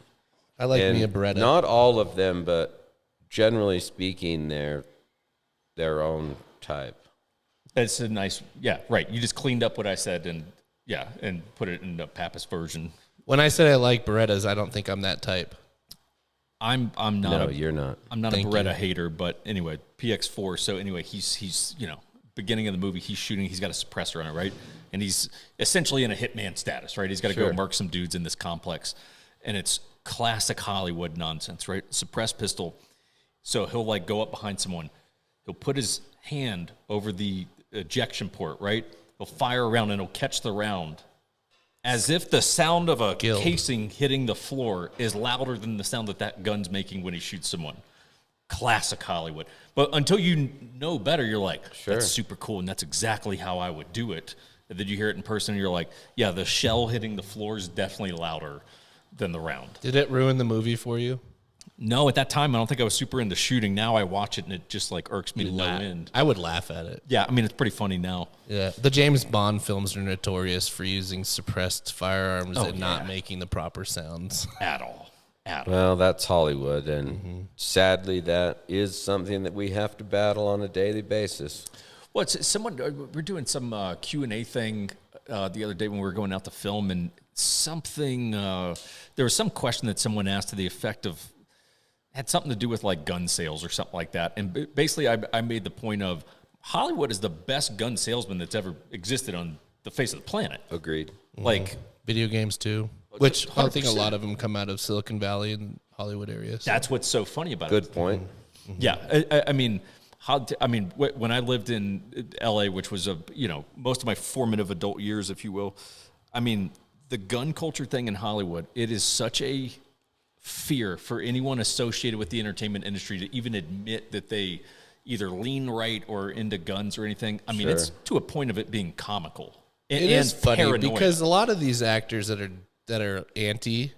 I like and me a Beretta. Not all of them, but generally speaking, they're their own type. It's a nice, yeah, right. You just cleaned up what I said and put it in the Pappas version. When I said I like Berettas, I don't think I'm that type. I'm not. No, you're not. I'm not Thank a Beretta you. hater, but anyway, PX4. So anyway, he's beginning of the movie, he's shooting. He's got a suppressor on it, right? And he's essentially in a hitman status, right? He's got to go murk some dudes in this complex, and it's classic Hollywood nonsense, right? Suppressed pistol. So he'll like go up behind someone. He'll put his hand over the ejection port, right? He'll fire around and he'll catch the round as if the sound of a Guild. casing hitting the floor is louder than the sound that gun's making when he shoots someone. Classic Hollywood. But until you know better, you're like, that's super cool, and that's exactly how I would do it. And then you hear it in person, and you're like, yeah, the shell hitting the floor is definitely louder than the round. Did it ruin the movie for you? No, at that time, I don't think I was super into shooting. Now I watch it, and it just like irks me to no end. I would laugh at it. Yeah, I mean, it's pretty funny now. Yeah, the James Bond films are notorious for using suppressed firearms and not making the proper sounds. At all. Well, that's Hollywood, and sadly, that is something that we have to battle on a daily basis. Well, it's someone. We're doing some Q&A thing the other day when we were going out to film, and something. There was some question that someone asked to the effect of had something to do with like gun sales or something like that. And basically, I made the point of Hollywood is the best gun salesman that's ever existed on the face of the planet. Agreed. Like Video games too, which I think a 100%. lot of them come out of Silicon Valley and Hollywood areas. that's what's so funny about it. Good point. Yeah, I mean, when I lived in LA, which was most of my formative adult years, if you will. I mean, the gun culture thing in Hollywood, it is such a fear for anyone associated with the entertainment industry to even admit that they, either lean right or into guns or anything. I mean, Sure. it's to a point of it being comical. It is funny paranoia. because a lot of these actors that are anti,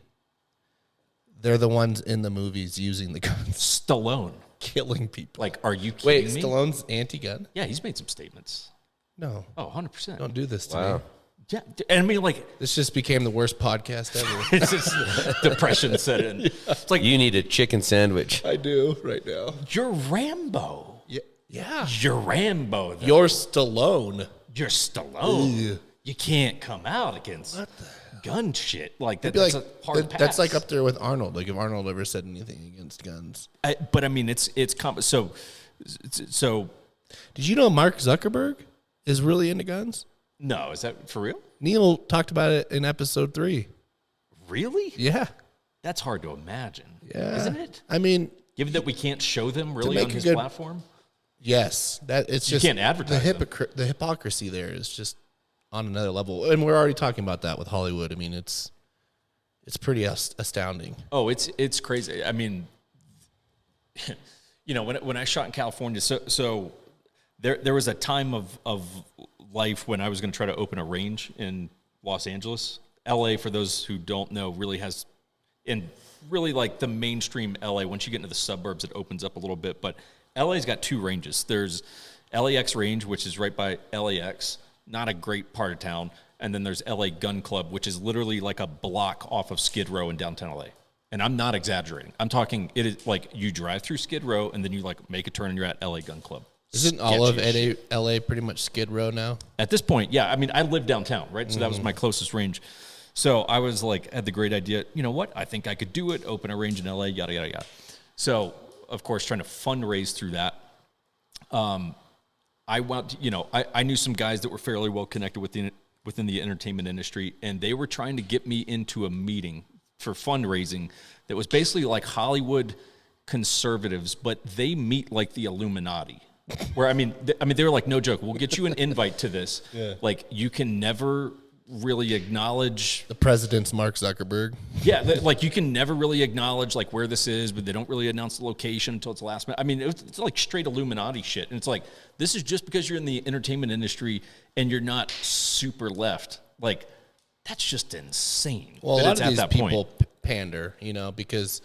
they're the ones in the movies using the guns, Stallone. killing people. Like, are you kidding Wait, me? Stallone's anti-gun? Yeah, he's made some statements. No. Oh, 100%. Don't do this to Wow. me. Yeah, and I mean, like, This just became the worst podcast ever. it's just depression set in. It's like, You need a chicken sandwich. I do right now. you're Rambo. Yeah. You're Rambo, though. You're Stallone. You're Stallone. Ugh. You can't come out against gun shit. Like, It'd be that's like, a hard pass. that's like up there with Arnold. Like if Arnold ever said anything against guns. But I mean, it's so. Did you know Mark Zuckerberg is really into guns? No, is that for real? Neil talked about it in episode 3. Really? Yeah. That's hard to imagine. Yeah. Isn't it? I mean, Given that we can't show them really make on a his good- platform. yes. That it's just can't advertise them. the hypocrisy there is just on another level. And we're already talking about that with Hollywood. I mean, it's pretty astounding. Oh, it's crazy. I mean, you know, when I shot in California, so there was a time of life when I was going to try to open a range in Los Angeles. LA, for those who don't know, really has, in really like the mainstream LA, once you get into the suburbs, it opens up a little bit. But LA's got 2 ranges. There's LAX range, which is right by LAX, not a great part of town. And then there's LA Gun Club, which is literally like a block off of Skid Row in downtown LA. And I'm not exaggerating. I'm talking, it is like you drive through Skid Row and then you like make a turn and you're at LA Gun Club. Isn't all of Sketchy as shit. LA pretty much Skid Row now? At this point, yeah. I mean, I live downtown, right? So that was my closest range. So I was like, had the great idea, you know what? I think I could do it, open a range in LA, yada, yada, yada. So, of course, trying to fundraise through that. I went, you know, I knew some guys that were fairly well connected within the entertainment industry, and they were trying to get me into a meeting for fundraising that was basically like Hollywood conservatives, but they meet like the Illuminati. Where I mean, they were like, no joke, we'll get you an invite to this. Yeah. Like, you can never really acknowledge. The president's Mark Zuckerberg. Yeah, like you can never really acknowledge like where this is, but they don't really announce the location until it's the last minute. I mean, it's like straight Illuminati shit, and it's like, this is just because you're in the entertainment industry and you're not super left. Like, that's just insane. Well, a that lot it's of at these that people point. pander, you know, because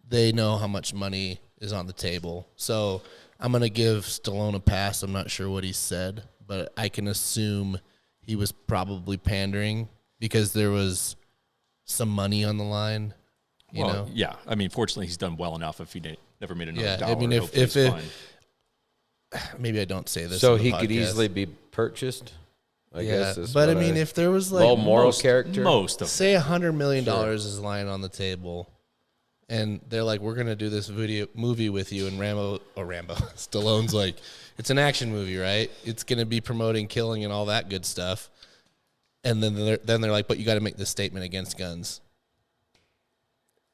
they know how much money is on the table. So I'm going to give Stallone a pass. I'm not sure what he said, but I can assume he was probably pandering because there was some money on the line, you know? Yeah. I mean, fortunately, he's done well enough if he never made another Yeah, dollar. I mean, hopefully if he's it, fine. maybe I don't say this. So on the he could podcast. easily be purchased, I guess. Is but I what mean, if there was like low moral character. Most of say $100 million is lying on the table, and they're like, "We're gonna do this movie with you," and Rambo, Stallone's like, "It's an action movie, right? It's gonna be promoting killing and all that good stuff." And then they're like, "But you got to make this statement against guns."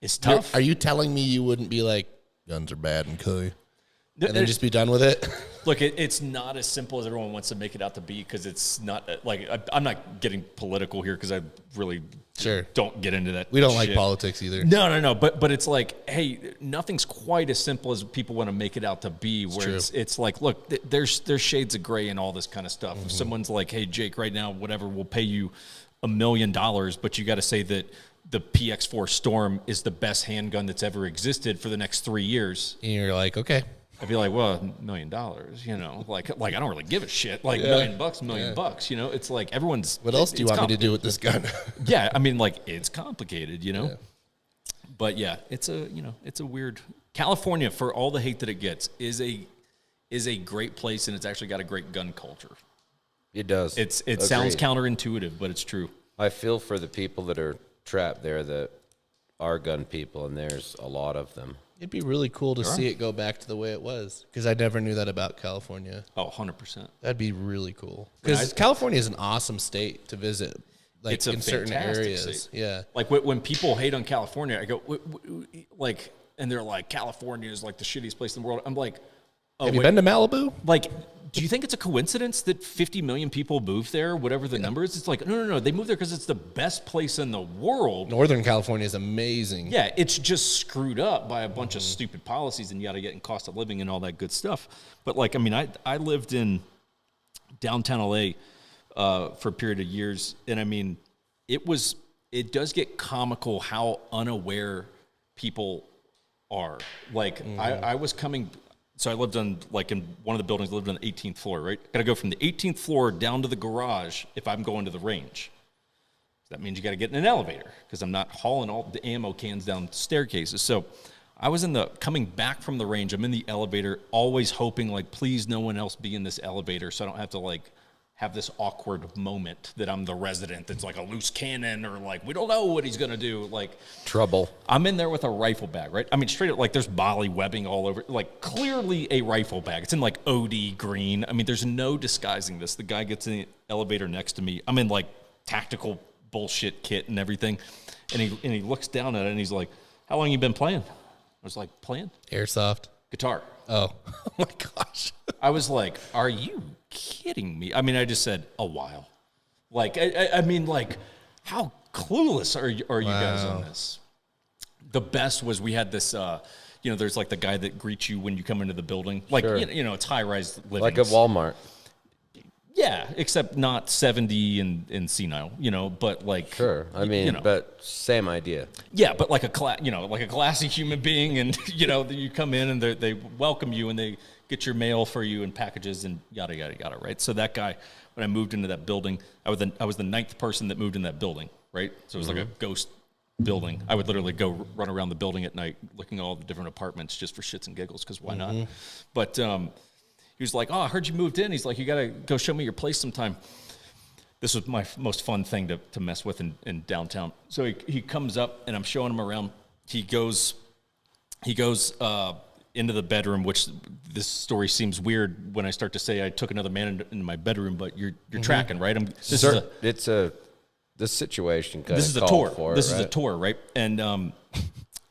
It's tough. Are you telling me you wouldn't be like, "Guns are bad and cool," and then There's- just be done with it? Look, it's not as simple as everyone wants to make it out to be, because it's not like I'm not getting political here because I really don't get into that. We don't like shit. politics either. No. But it's like, hey, nothing's quite as simple as people want to make it out to be. Where true. it's like, look, there's shades of gray and all this kind of stuff. Mm-hmm. If someone's like, hey, Jake, right now, whatever, we'll pay you $1 million, but you got to say that the PX4 Storm is the best handgun that's ever existed for the next 3 years. And you're like, okay. I'd be like, well, $1 million, you know, like I don't really give a shit. Like $1 million, $1 million, you know. It's like everyone's. What else do you want me to do with this gun? Yeah, I mean, like, it's complicated, you know. Yeah. But yeah, it's a weird. California, for all the hate that it gets, is a great place, and it's actually got a great gun culture. It does. It sounds counterintuitive, but it's true. I feel for the people that are trapped there that are gun people, and there's a lot of them. It'd be really cool to see it go back to the way it was, because I never knew that about California. Oh, 100%. That'd be really cool. Because California is an awesome state to visit, like It's a in certain fantastic areas. state. Yeah. Like when people hate on California, I go, and they're like, California is like the shittiest place in the world. I'm like, oh, Have you been to Malibu? Like, do you think it's a coincidence that 50 million people moved there, whatever the number is? It's like, no. They moved there because it's the best place in the world. Northern California is amazing. Yeah, it's just screwed up by a bunch of stupid policies and yada yada and cost of living and all that good stuff. But like, I mean, I lived in downtown LA for a period of years, and I mean, it does get comical how unaware people are. Like, I was coming. So I lived in one of the buildings, I lived on the 18th floor, right? Got to go from the 18th floor down to the garage if I'm going to the range. That means you got to get in an elevator because I'm not hauling all the ammo cans down staircases. So I was coming back from the range, I'm in the elevator, always hoping, like, please no one else be in this elevator so I don't have to, like, have this awkward moment that I'm the resident that's like a loose cannon or like, we don't know what he's going to do. Like, Trouble. I'm in there with a rifle bag, right? I mean, straight up, like, there's Bali webbing all over, like, clearly a rifle bag. It's in like OD green. I mean, there's no disguising this. The guy gets in the elevator next to me. I'm in like tactical bullshit kit and everything. And he looks down at it and he's like, how long you been playing? I was like, playing? Airsoft. Guitar. Oh my gosh. I was like, are you kidding me? I mean, I just said a while. Like, I mean, like, how clueless are you guys on this? The best was we had this, there's like the guy that greets you when you come into the building. Like, sure. It's high-rise living. Like at Walmart. Yeah, except not 70 and senile, but like. Sure. I mean, but same idea. Yeah, but like a classy human being, and you come in and they welcome you and they get your mail for you and packages and yada yada yada, right? So that guy, when I moved into that building, I was the ninth person that moved in that building, right? So it was like a ghost building. I would literally go run around the building at night looking at all the different apartments just for shits and giggles, because why not? But he was like, oh, I heard you moved in. He's like, you got to go show me your place sometime. This was my most fun thing to mess with in downtown. So he comes up, and I'm showing him around. He goes into the bedroom, which this story seems weird when I start to say I took another man into my bedroom, but you're tracking, right? This is a tour. This is a tour, right? And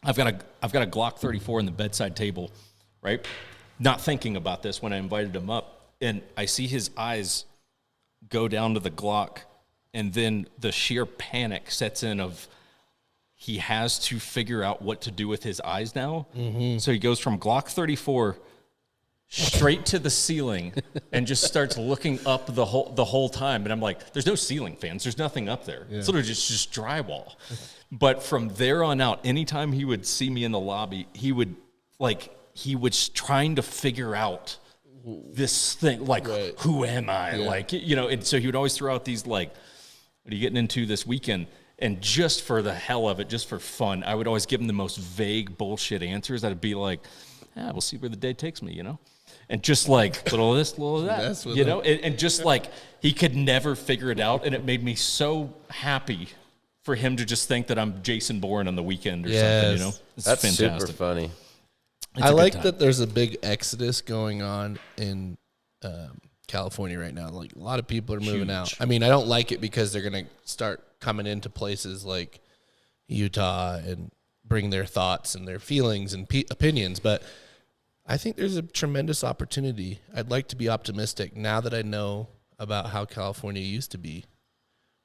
I've got a Glock 34 on the bedside table, right? Not thinking about this when I invited him up, and I see his eyes go down to the Glock, and then the sheer panic sets in of he has to figure out what to do with his eyes now. So he goes from Glock 34 straight to the ceiling and just starts looking up the whole time. And I'm like, there's no ceiling fans. There's nothing up there. Yeah. It's literally just drywall. But from there on out, anytime he would see me in the lobby, he was trying to figure out this thing, like, right. Who am I? Yeah. Like, and so he would always throw out these, like, what are you getting into this weekend? And just for the hell of it, just for fun, I would always give him the most vague bullshit answers. I'd be like, we'll see where the day takes me, And just like, little of this, little of that, and just like, he could never figure it out. And it made me so happy for him to just think that I'm Jason Bourne on the weekend or something, It's That's fantastic. super funny. I like that there's a big exodus going on in California right now. Like, a lot of people are moving out. I mean, I don't like it because they're going to start coming into places like Utah and bring their thoughts and their feelings and opinions. But I think there's a tremendous opportunity. I'd like to be optimistic now that I know about how California used to be.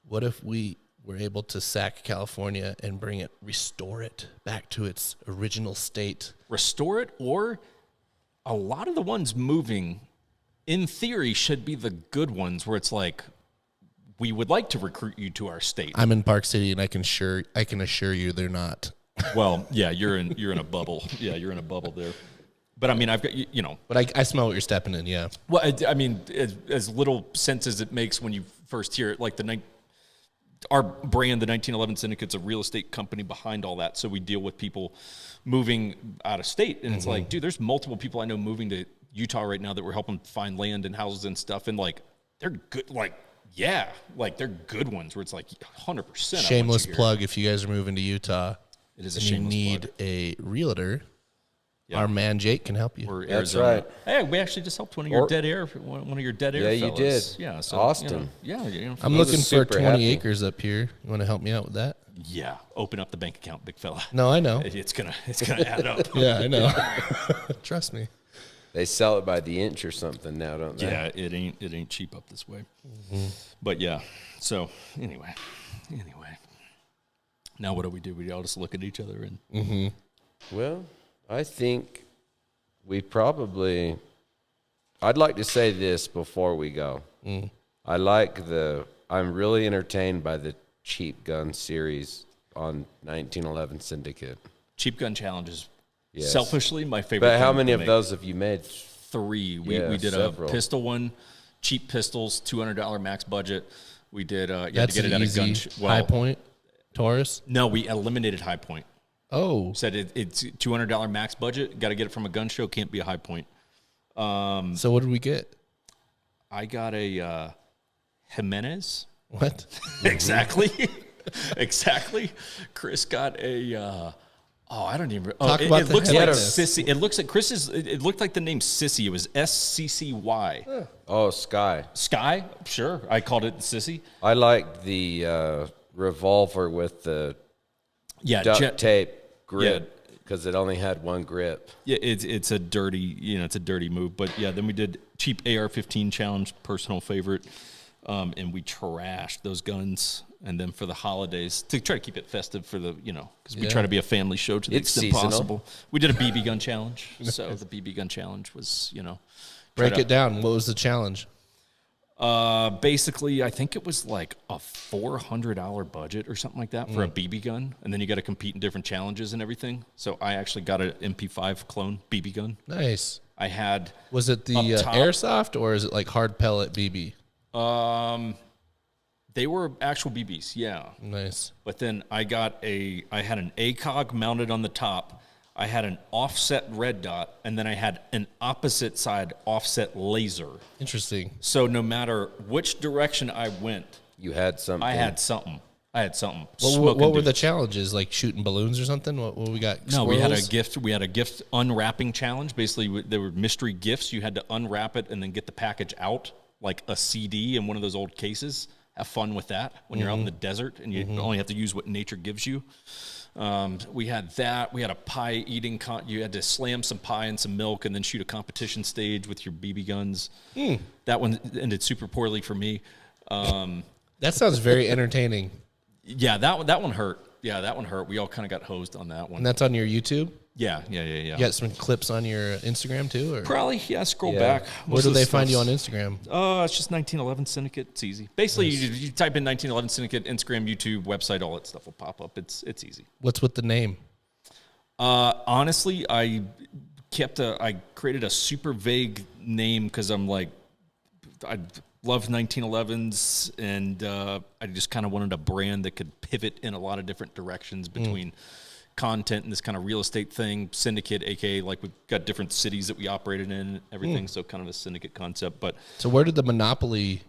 What if we were able to sack California and restore it back to its original state? Restore it, or a lot of the ones moving, in theory, should be the good ones where it's like, we would like to recruit you to our state. I'm in Park City, and I can assure you they're not. Well, yeah, you're in a bubble. Yeah, you're in a bubble there. But I mean, I've got But I smell what you're stepping in. Yeah. Well, I mean, as little sense as it makes when you first hear it, like our brand, the 1911 Syndicate's a real estate company behind all that. So we deal with people moving out of state, and it's like, dude, there's multiple people I know moving to Utah right now that we're helping find land and houses and stuff, and like, they're good. Like, yeah, like, they're good ones where it's like 100%. Shameless plug: if you guys are moving to Utah, it is a shameless you need plug. A realtor. Yeah. Our man Jake can help you. That's right. Hey, we actually just helped one of your dead air fellas. You did. Yeah, so, Austin. I'm looking for 20 acres up here. You want to help me out with that? Yeah, open up the bank account, big fella. No, I know. It's gonna add up. Yeah, I know. Trust me. They sell it by the inch or something now, don't they? Yeah, it ain't cheap up this way. Mm-hmm. But yeah, so anyway. Now what do? We all just look at each other and... Mm-hmm. Well, I think we probably... I'd like to say this before we go. I'm really entertained by the Cheap Gun series on 1911 Syndicate. Cheap Gun Challenge is Yes. selfishly my favorite. But how many of those have you made? 3. We did several. a pistol one, cheap pistols, $200 max budget. We did you had That's to get it at a gun High Point Taurus. No, we eliminated High Point. Oh, Said it's $200 max budget. Got to get it from a gun show. Can't be a High Point. so what did we get? I got a Jimenez. What? Exactly. Exactly. Chris got a. I don't even. Talk about it the looks like Jimenez. Sissy. It looks like Chris's. It looked like the name Sissy. It was SCCY. Oh, Sky. Sky. Sure, I called it Sissy. I like the revolver with the Yeah, duct tape grip because it only had one grip. Yeah, it's a dirty, it's a dirty move. But yeah, then we did cheap AR-15 challenge, personal favorite, and we trashed those guns. And then for the holidays, to try to keep it festive for the, because we try to be a family show to the It's extent seasonal. possible. We did a BB gun challenge. So the BB gun challenge was, Break it down. What was the challenge? Basically, I think it was like a $400 budget or something like that for a BB gun. And then you got to compete in different challenges and everything. So I actually got an MP5 clone BB gun. Nice. I had... Was it the up top- airsoft or is it like hard pellet BB? They were actual BBs, yeah. Nice. But then I had an ACOG mounted on the top. I had an offset red dot, and then I had an opposite side offset laser. Interesting. So no matter which direction I went, You had something. I had something. What Smoking were the dudes. challenges? Like shooting balloons or something? What we got? No, we had a Squirrels? gift. We had a gift unwrapping challenge. Basically, there were mystery gifts. You had to unwrap it and then get the package out, like a CD in one of those old cases. Have fun with that when you're out in the desert and you only have to use what nature gives you. We had that. We had a pie eating. You had to slam some pie and some milk and then shoot a competition stage with your BB guns. That one ended super poorly for me. That sounds very entertaining. Yeah, that one hurt. Yeah, that one hurt. We all kind of got hosed on that one. And that's on your YouTube? Yeah. You got some clips on your Instagram too? Or? Probably, yeah. Scroll Yeah. back. Where Most do of the they find you on stuff's- Instagram? It's just 1911 Syndicate. It's easy. Basically, you type in 1911 Syndicate, Instagram, YouTube, website, all that stuff will pop up. It's easy. What's with the name? Honestly, I created a super vague name because I'm like, I love 1911s, and I just kind of wanted a brand that could pivot in a lot of different directions between content and this kind of real estate thing. Syndicate, aka like we've got different cities that we operated in, and everything. So kind of a syndicate concept. But So where did the Monopoly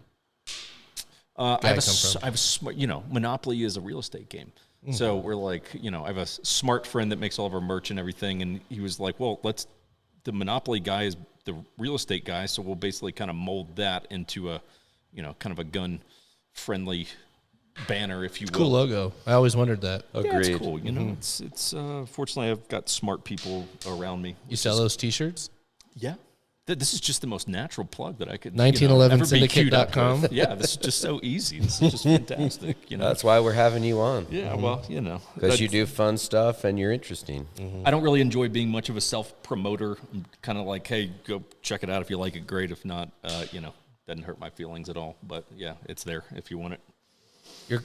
I guy have come from? I have a smart, Monopoly is a real estate game. So we're like, I have a smart friend that makes all of our merch and everything, and he was like, well, the Monopoly guy is the real estate guy, so we'll basically kind of mold that into a, kind of a gun-friendly banner, if you will. Cool logo. I always wondered that. Yeah, Agreed. it's cool. It's fortunately I've got smart people around me. You sell those T-shirts? Yeah. This is just the most natural plug that I could. 1911syndicate.com. Yeah, this is just so easy. This is just fantastic. That's why we're having you on. Yeah, well, Because you do fun stuff and you're interesting. I don't really enjoy being much of a self-promoter. I'm kind of like, hey, go check it out if you like it. Great. If not, doesn't hurt my feelings at all. But yeah, it's there if you want it.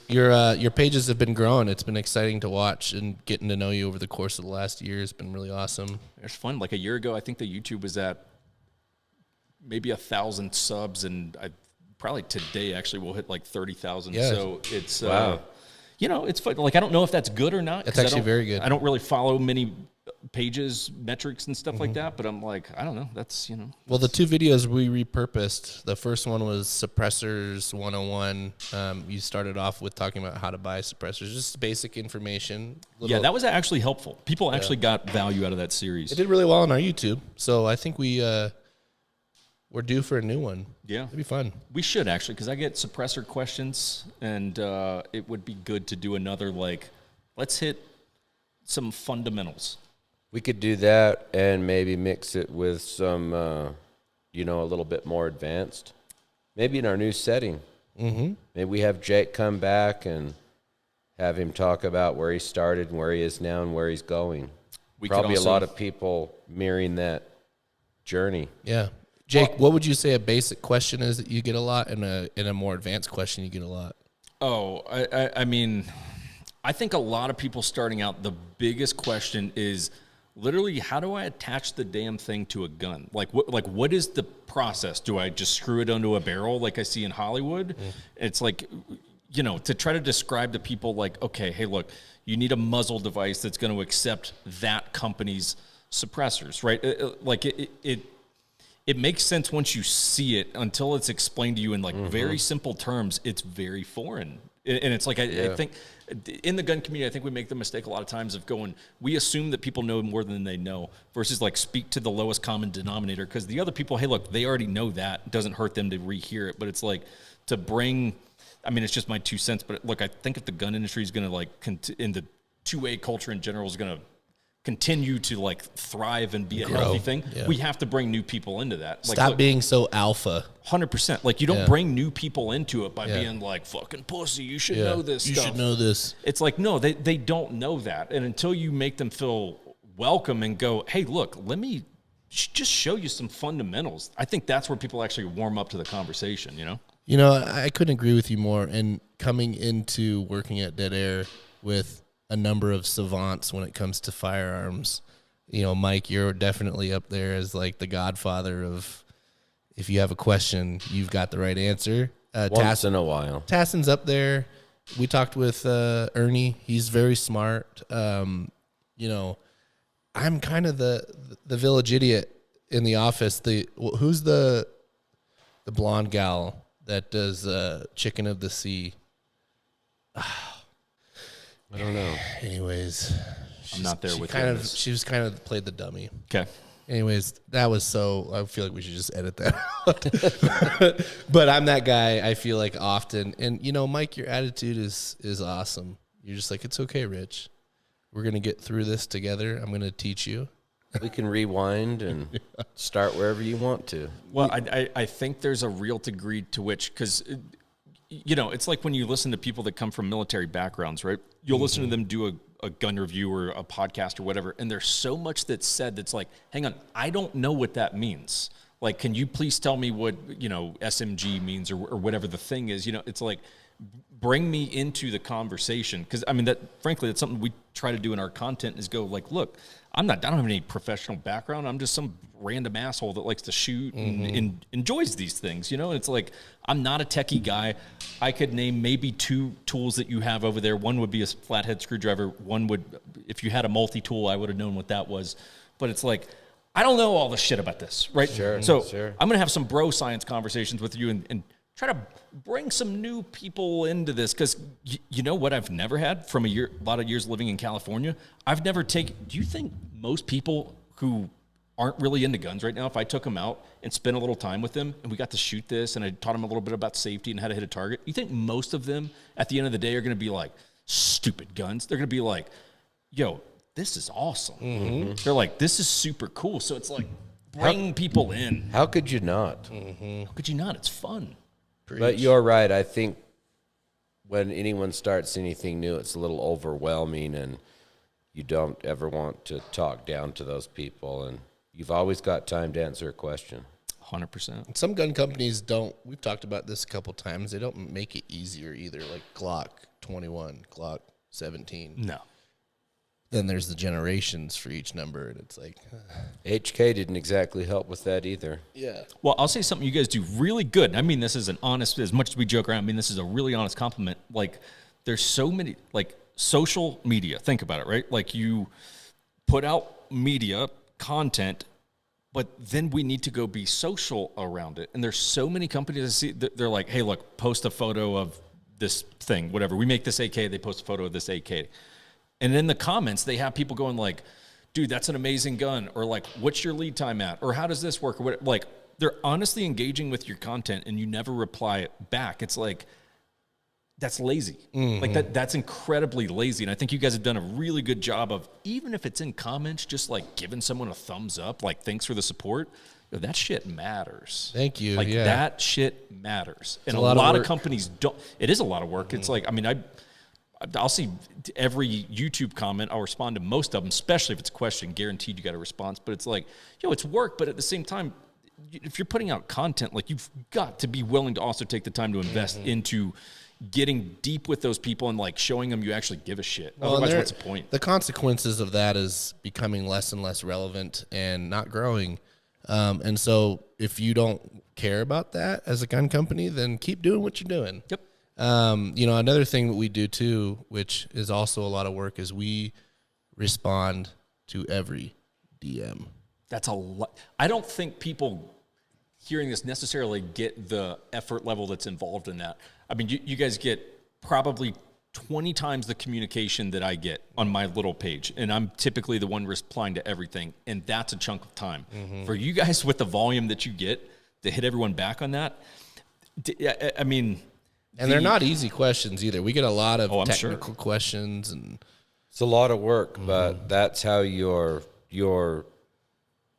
Your pages have been growing. It's been exciting to watch and getting to know you over the course of the last year has been really awesome. It's fun. Like a year ago, I think the YouTube was at maybe 1,000 subs, and I probably today actually will hit like 30,000. Yeah. So it's Wow. It's fun. Like I don't know if that's good or not. That's 'cause I actually don't- very good. I don't really follow many pages, metrics, and stuff like that. But I'm like, I don't know. That's Well, the two videos we repurposed, the first one was Suppressors 101. You started off with talking about how to buy suppressors, just basic information. Yeah, that was actually helpful. People actually got value out of that series. It did really well on our YouTube. So I think we're due for a new one. Yeah. It'd be fun. We should actually, because I get suppressor questions, and it would be good to do another, like, let's hit some fundamentals. We could do that and maybe mix it with some, a little bit more advanced. Maybe in our new setting. Mm-hmm. Maybe we have Jake come back and have him talk about where he started and where he is now and where he's going. Probably a lot of people mirroring that journey. Yeah. Jake, what would you say a basic question is that you get a lot and a more advanced question you get a lot? Oh, I mean, I think a lot of people starting out, the biggest question is literally, how do I attach the damn thing to a gun? Like what is the process? Do I just screw it onto a barrel like I see in Hollywood? It's like, to try to describe to people like, okay, hey, look, you need a muzzle device that's going to accept that company's suppressors, right? It makes sense once you see it. Until it's explained to you in very simple terms, it's very foreign. And it's like, I think in the gun community, I think we make the mistake a lot of times of going, we assume that people know more than they know versus like speak to the lowest common denominator. Because the other people, hey, look, they already know that. It doesn't hurt them to rehear it. But it's like to bring, I mean, it's just my 2 cents. But look, I think if the gun industry is going to in the 2A culture in general is going to continue to like thrive and be a healthy thing, we have to bring new people into that. Like, Stop being so alpha. 100%. Like you don't bring new people into it by being like, fucking pussy, you should know this stuff. You should know this. It's like, no, they don't know that. And until you make them feel welcome and go, hey, look, let me just show you some fundamentals. I think that's where people actually warm up to the conversation, I couldn't agree with you more. And coming into working at Dead Air with a number of savants when it comes to firearms. Mike, you're definitely up there as like the godfather of, if you have a question, you've got the right answer. Once in a while. Tasson's up there. We talked with Ernie. He's very smart. I'm kind of the village idiot in the office. Who's the blonde gal that does Chicken of the Sea? I don't know. Anyways, I'm not there with you. She was kind of played the dummy. Okay. Anyways, that was I feel like we should just edit that out. But I'm that guy, I feel like often. And, Mike, your attitude is awesome. You're just like, it's okay, Rich. We're going to get through this together. I'm going to teach you. We can rewind and start wherever you want to. Well, I think there's a real degree to which, because it's like when you listen to people that come from military backgrounds, right? You'll listen to them do a gun review or a podcast or whatever, and there's so much that's said that's like, hang on, I don't know what that means. Like, can you please tell me what, SMG means or whatever the thing is? It's like, bring me into the conversation. Because, I mean, frankly, that's something we try to do in our content is go like, look, I don't have any professional background. I'm just some random asshole that likes to shoot and enjoys these things, And it's like, I'm not a techie guy. I could name maybe 2 tools that you have over there. One would be a flathead screwdriver. One would, if you had a multi-tool, I would have known what that was. But it's like, I don't know all the shit about this, right? Sure. I'm going to have some bro science conversations with you and try to bring some new people into this, because you know what I've never had from a lot of years living in California? I've never do you think most people who aren't really into guns right now, if I took them out and spent a little time with them and we got to shoot this and I taught them a little bit about safety and how to hit a target, you think most of them at the end of the day are going to be like, stupid guns? They're going to be like, yo, this is awesome. Mm-hmm. They're like, this is super cool. So it's like, bring people in. How could you not? Mm-hmm. How could you not? It's fun. But you're right. I think when anyone starts anything new, it's a little overwhelming, and you don't ever want to talk down to those people. And you've always got time to answer a question. 100%. Some gun companies don't. We've talked about this a couple times. They don't make it easier either. Like Glock 21, Glock 17. No. Then there's the generations for each number, and it's like HK didn't exactly help with that either. Yeah. Well, I'll say something you guys do really good. I mean, this is an honest, as much as we joke around, I mean, this is a really honest compliment. Like, there's so many, like, social media. Think about it, right? Like, you put out media, content, but then we need to go be social around it. And there's so many companies that see, they're like, hey, look, post a photo of this thing, whatever. We make this AK, they post a photo of this AK. And in the comments, they have people going like, dude, that's an amazing gun. Or like, what's your lead time at? Or how does this work? Or what? Like, they're honestly engaging with your content and you never reply it back. It's like, that's lazy. Like that's incredibly lazy. And I think you guys have done a really good job of, even if it's in comments, just like giving someone a thumbs up, like thanks for the support. That shit matters. Thank you. Like that shit matters. And a lot of companies don't. It is a lot of work. It's like, I mean, I'll see every YouTube comment. I'll respond to most of them, especially if it's a question. Guaranteed you got a response. But it's like, it's work. But at the same time, if you're putting out content, like you've got to be willing to also take the time to invest into getting deep with those people and like showing them you actually give a shit. Otherwise, what's the point? The consequences of that is becoming less and less relevant and not growing. And so if you don't care about that as a gun company, then keep doing what you're doing. Yep. Another thing that we do too, which is also a lot of work, is we respond to every DM. That's a lot. I don't think people hearing this necessarily get the effort level that's involved in that. I mean, you guys get probably 20 times the communication that I get on my little page, and I'm typically the one replying to everything, and that's a chunk of time. For you guys with the volume that you get to hit everyone back on that, I mean... And they're not easy questions either. We get a lot of technical sure. questions, and it's a lot of work, but that's how you're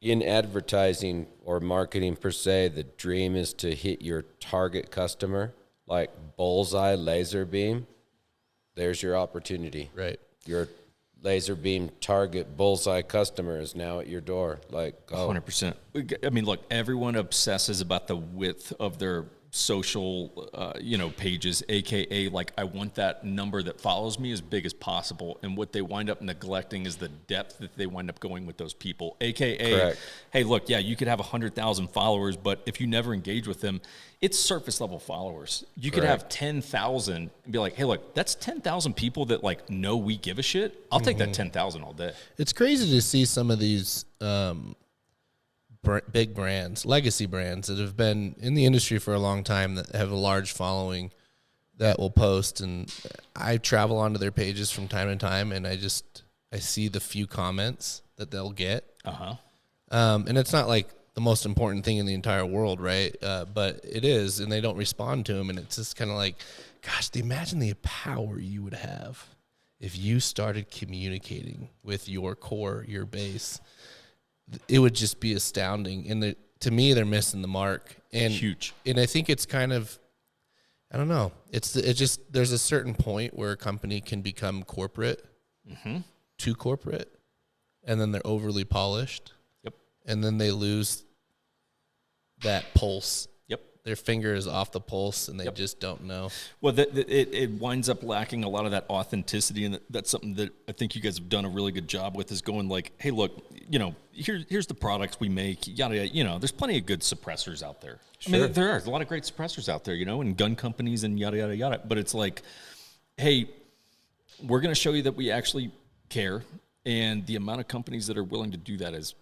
in advertising or marketing per se. The dream is to hit your target customer, like bullseye laser beam. There's your opportunity. Right. Your laser beam target bullseye customer is now at your door. Like, go. 100%. I mean, look, everyone obsesses about the width of their social, pages, AKA like, I want that number that follows me as big as possible. And what they wind up neglecting is the depth that they wind up going with those people, AKA, Correct. Hey, look, yeah, you could have 100,000 followers, but if you never engage with them, it's surface level followers. You could have 10,000 and be like, hey, look, that's 10,000 people that like know we give a shit. I'll take that 10,000 all day. It's crazy to see some of these big brands, legacy brands that have been in the industry for a long time, that have a large following, that will post. And I travel onto their pages from time to time, and I see the few comments that they'll get. And it's not like the most important thing in the entire world, right? But it is, and they don't respond to them. And it's just kind of like, gosh, imagine the power you would have if you started communicating with your core, your base. It would just be astounding. And to me, they're missing the mark. And huge. And I think it's kind of, I don't know. It's just, there's a certain point where a company can become corporate, too corporate, and then they're overly polished. Yep. And then they lose that pulse. Yep. Their finger is off the pulse, and they just don't know. Well, it winds up lacking a lot of that authenticity, and that's something that I think you guys have done a really good job with, is going like, hey, look, here's the products we make, yada, yada. There's plenty of good suppressors out there. Sure. I mean, there are a lot of great suppressors out there, and gun companies and yada, yada, yada. But it's like, hey, we're going to show you that we actually care, and the amount of companies that are willing to do that is,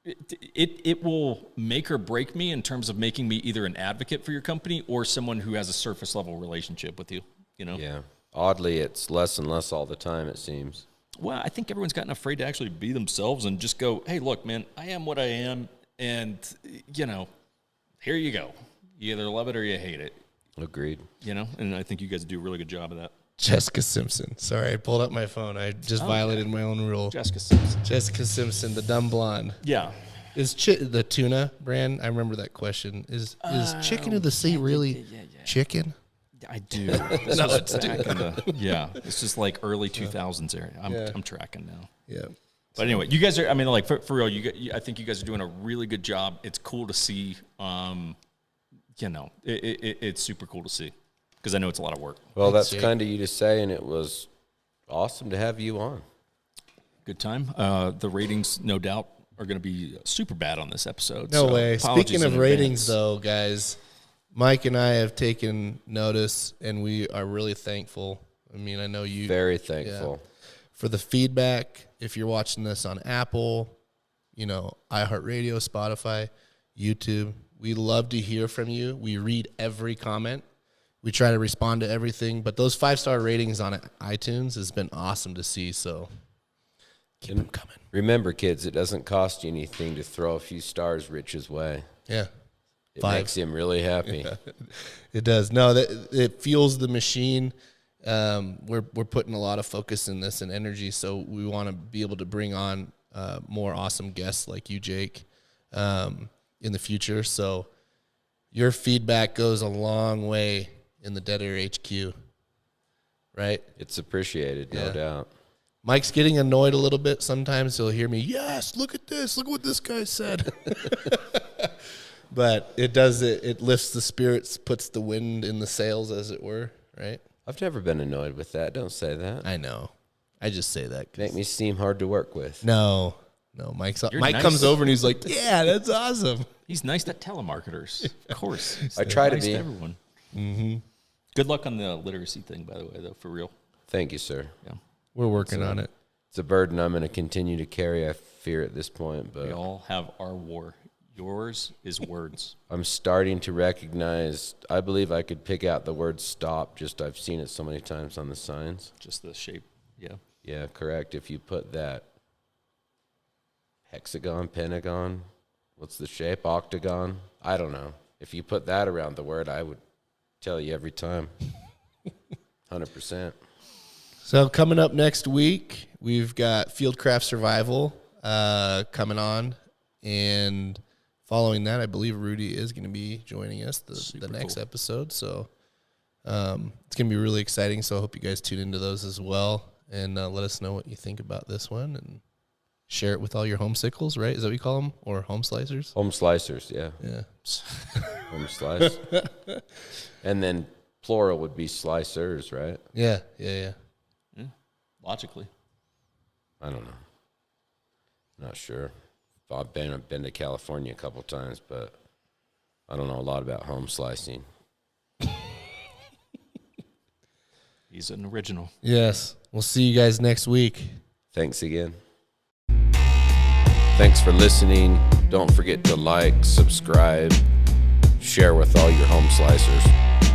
it will make or break me in terms of making me either an advocate for your company or someone who has a surface level relationship with you, Yeah. Oddly, it's less and less all the time, it seems. Well, I think everyone's gotten afraid to actually be themselves and just go, hey, look, man, I am what I am. And, here you go. You either love it or you hate it. Agreed. And I think you guys do a really good job of that. Jessica Simpson. Sorry, I pulled up my phone. I just violated my own rule. Jessica Simpson. Jessica Simpson, the dumb blonde. Yeah. Is the tuna brand? I remember that question. Is chicken of the sea really chicken? I do. This No, was it's back in the, it's just like early 2000s area. I'm tracking now. Yeah. But anyway, you guys are, I mean, like for real, I think you guys are doing a really good job. It's cool to see. It's super cool to see, because I know it's a lot of work. Well, that's kind of you to say, and it was awesome to have you on. Good time. The ratings, no doubt, are going to be super bad on this episode. No way. Speaking of ratings, though, guys, Mike and I have taken notice, and we are really thankful. I mean, I know you. Very thankful. For the feedback. If you're watching this on Apple, iHeartRadio, Spotify, YouTube, we love to hear from you. We read every comment. We try to respond to everything. But those 5-star ratings on iTunes has been awesome to see, so keep them coming. Remember, kids, it doesn't cost you anything to throw a few stars Rich's way. Yeah. It makes him really happy. It does. No, it fuels the machine. We're putting a lot of focus in this and energy, so we want to be able to bring on more awesome guests like you, Jake, in the future. So your feedback goes a long way in the Dead Air HQ, right? It's appreciated, no doubt. Mike's getting annoyed a little bit. Sometimes he'll hear me, yes, look at this. Look what this guy said. But it does it lifts the spirits, puts the wind in the sails, as it were, right? I've never been annoyed with that. Don't say that. I know. I just say that. Make me seem hard to work with. No, Mike nice. comes over and he's like, yeah, that's awesome. He's nice to telemarketers. Of course. I try to nice be. to everyone. Mm-hmm. Good luck on the literacy thing, by the way, though, for real. Thank you, sir. Yeah. We're working on it. It's a burden I'm going to continue to carry, I fear, at this point. But we all have our war. Yours is words. I'm starting to recognize, I believe I could pick out the word stop, just I've seen it so many times on the signs. Just the shape, yeah. Yeah, correct. If you put that hexagon, pentagon, what's the shape? Octagon? I don't know. If you put that around the word, I would tell you every time. 100%. So coming up next week, we've got Fieldcraft Survival coming on, and following that, I believe Rudy is going to be joining us the next episode. So it's going to be really exciting. So I hope you guys tune into those as well, and let us know what you think about this one, and share it with all your home sickles, right? Is that what you call them? Or home slicers? Home slicers, yeah. Yeah. Home slice. And then plural would be slicers, right? Yeah. Logically. I don't know. Not sure. I've been to California a couple times, but I don't know a lot about home slicing. He's an original. Yes. We'll see you guys next week. Thanks again. Thanks for listening. Don't forget to like, subscribe, share with all your home slicers.